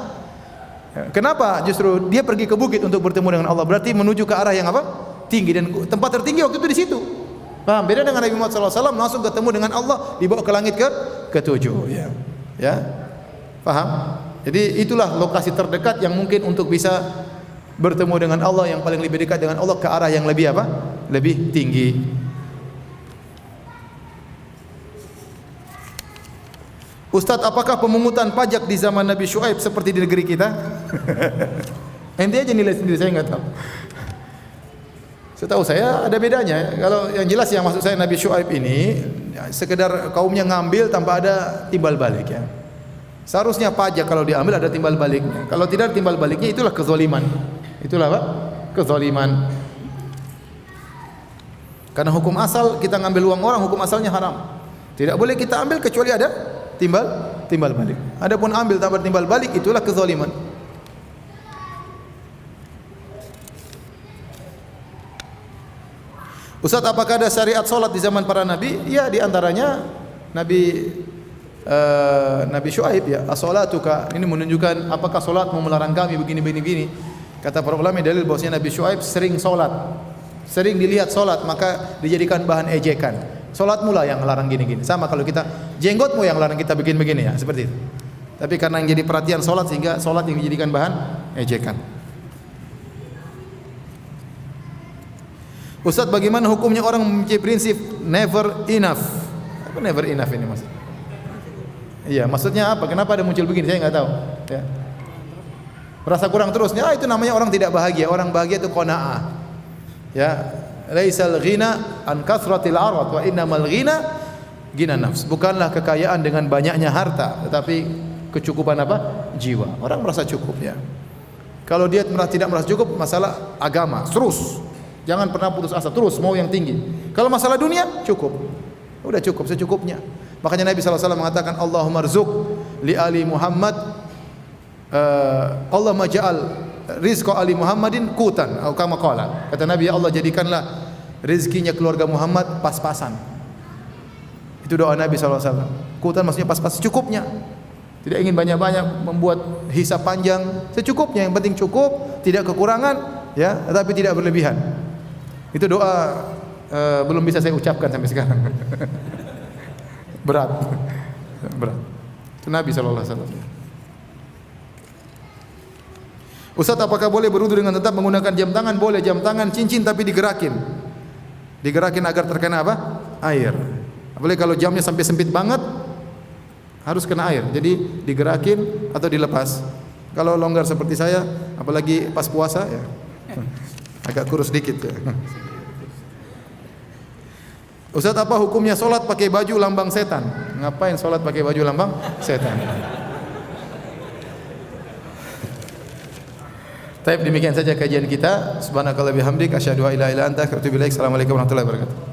Kenapa justru dia pergi ke bukit untuk bertemu dengan Allah? Berarti menuju ke arah yang apa? Tinggi, dan tempat tertinggi waktu itu di situ. Paham? Beda dengan Nabi Muhammad SAW langsung ketemu dengan Allah, dibawa ke langit ketujuh. Ya, ya, paham? Jadi itulah lokasi terdekat yang mungkin untuk bisa bertemu dengan Allah, yang paling lebih dekat dengan Allah, ke arah yang lebih apa? Lebih tinggi. Ustadz, apakah pemungutan pajak di zaman Nabi Syuaib seperti di negeri kita? Ente aja nilai sendiri, saya nggak tahu. Setahu saya ada bedanya. Kalau yang jelas yang maksud saya Nabi Syuaib ini ya, sekedar kaumnya ngambil tanpa ada timbal balik, ya. Seharusnya pajak kalau diambil ada timbal baliknya. Kalau tidak ada timbal baliknya, itulah kezaliman. Itulah apa? Kezaliman. Karena hukum asal kita ngambil uang orang, hukum asalnya haram. Tidak boleh kita ambil kecuali ada timbal balik. Adapun ambil tanpa timbal balik, itulah kezaliman. Ustaz, apakah ada syariat solat di zaman para nabi? Ya, di antaranya Nabi Syuaib, ya, as-salatuka. Ini menunjukkan apakah solat mau melarang kami begini. Kata para ulama dalil bahwasanya Nabi Syuaib sering solat, sering dilihat solat, maka dijadikan bahan ejekan. Solatmu lah yang larang gini. Sama kalau kita, jenggotmu yang larang kita bikin begini, ya, seperti itu. Tapi karena yang jadi perhatian solat, sehingga solat yang dijadikan bahan ejekan. Ustaz, bagaimana hukumnya orang mempunyai prinsip never enough? Apa never enough ini, Mas? Iya, maksudnya apa? Kenapa ada muncul begini? Saya nggak tahu. Ya. Merasa kurang terus. Ya, itu namanya orang tidak bahagia. Orang bahagia itu qanaah. Ya, laisal ghina an kathratil arad wa innamal ghina ghina nafs. Bukanlah kekayaan dengan banyaknya harta, tetapi kecukupan apa? Jiwa. Orang merasa cukup, ya. Kalau dia tidak merasa cukup, masalah agama, terus. Jangan pernah putus asa, terus mau yang tinggi. Kalau masalah dunia, cukup. Udah cukup, secukupnya. Makanya Nabi SAW mengatakan, Allahumma rzuq li ali Muhammad, Allahumma ja'al rizqa ali Muhammadin qutan, atau kama qala. Kata Nabi, ya Allah, jadikanlah rezekinya keluarga Muhammad pas-pasan. Itu doa Nabi SAW. Qutan maksudnya pas-pas, secukupnya. Tidak ingin banyak-banyak membuat hisab panjang, secukupnya. Yang penting cukup, tidak kekurangan, ya, tapi tidak berlebihan. Itu doa belum bisa saya ucapkan sampai sekarang. Berat. Itu Nabi SAW. Ustaz, apakah boleh berwudu dengan tetap menggunakan jam tangan? Boleh, jam tangan cincin tapi digerakin agar terkena apa? Air. Apalagi kalau jamnya sampai sempit banget, harus kena air. Jadi digerakin atau dilepas. Kalau longgar seperti saya, apalagi pas puasa, ya, agak kurus dikit, ya. Ustaz, apa hukumnya solat pakai baju lambang setan? Ngapain solat pakai baju lambang setan? Taib, demikian saja kajian kita. Subhanakallah bihamdik, asyhadu an la ilaha illa anta, astaghfiruka wa atubu ilaik. Assalamualaikum warahmatullahi wabarakatuh.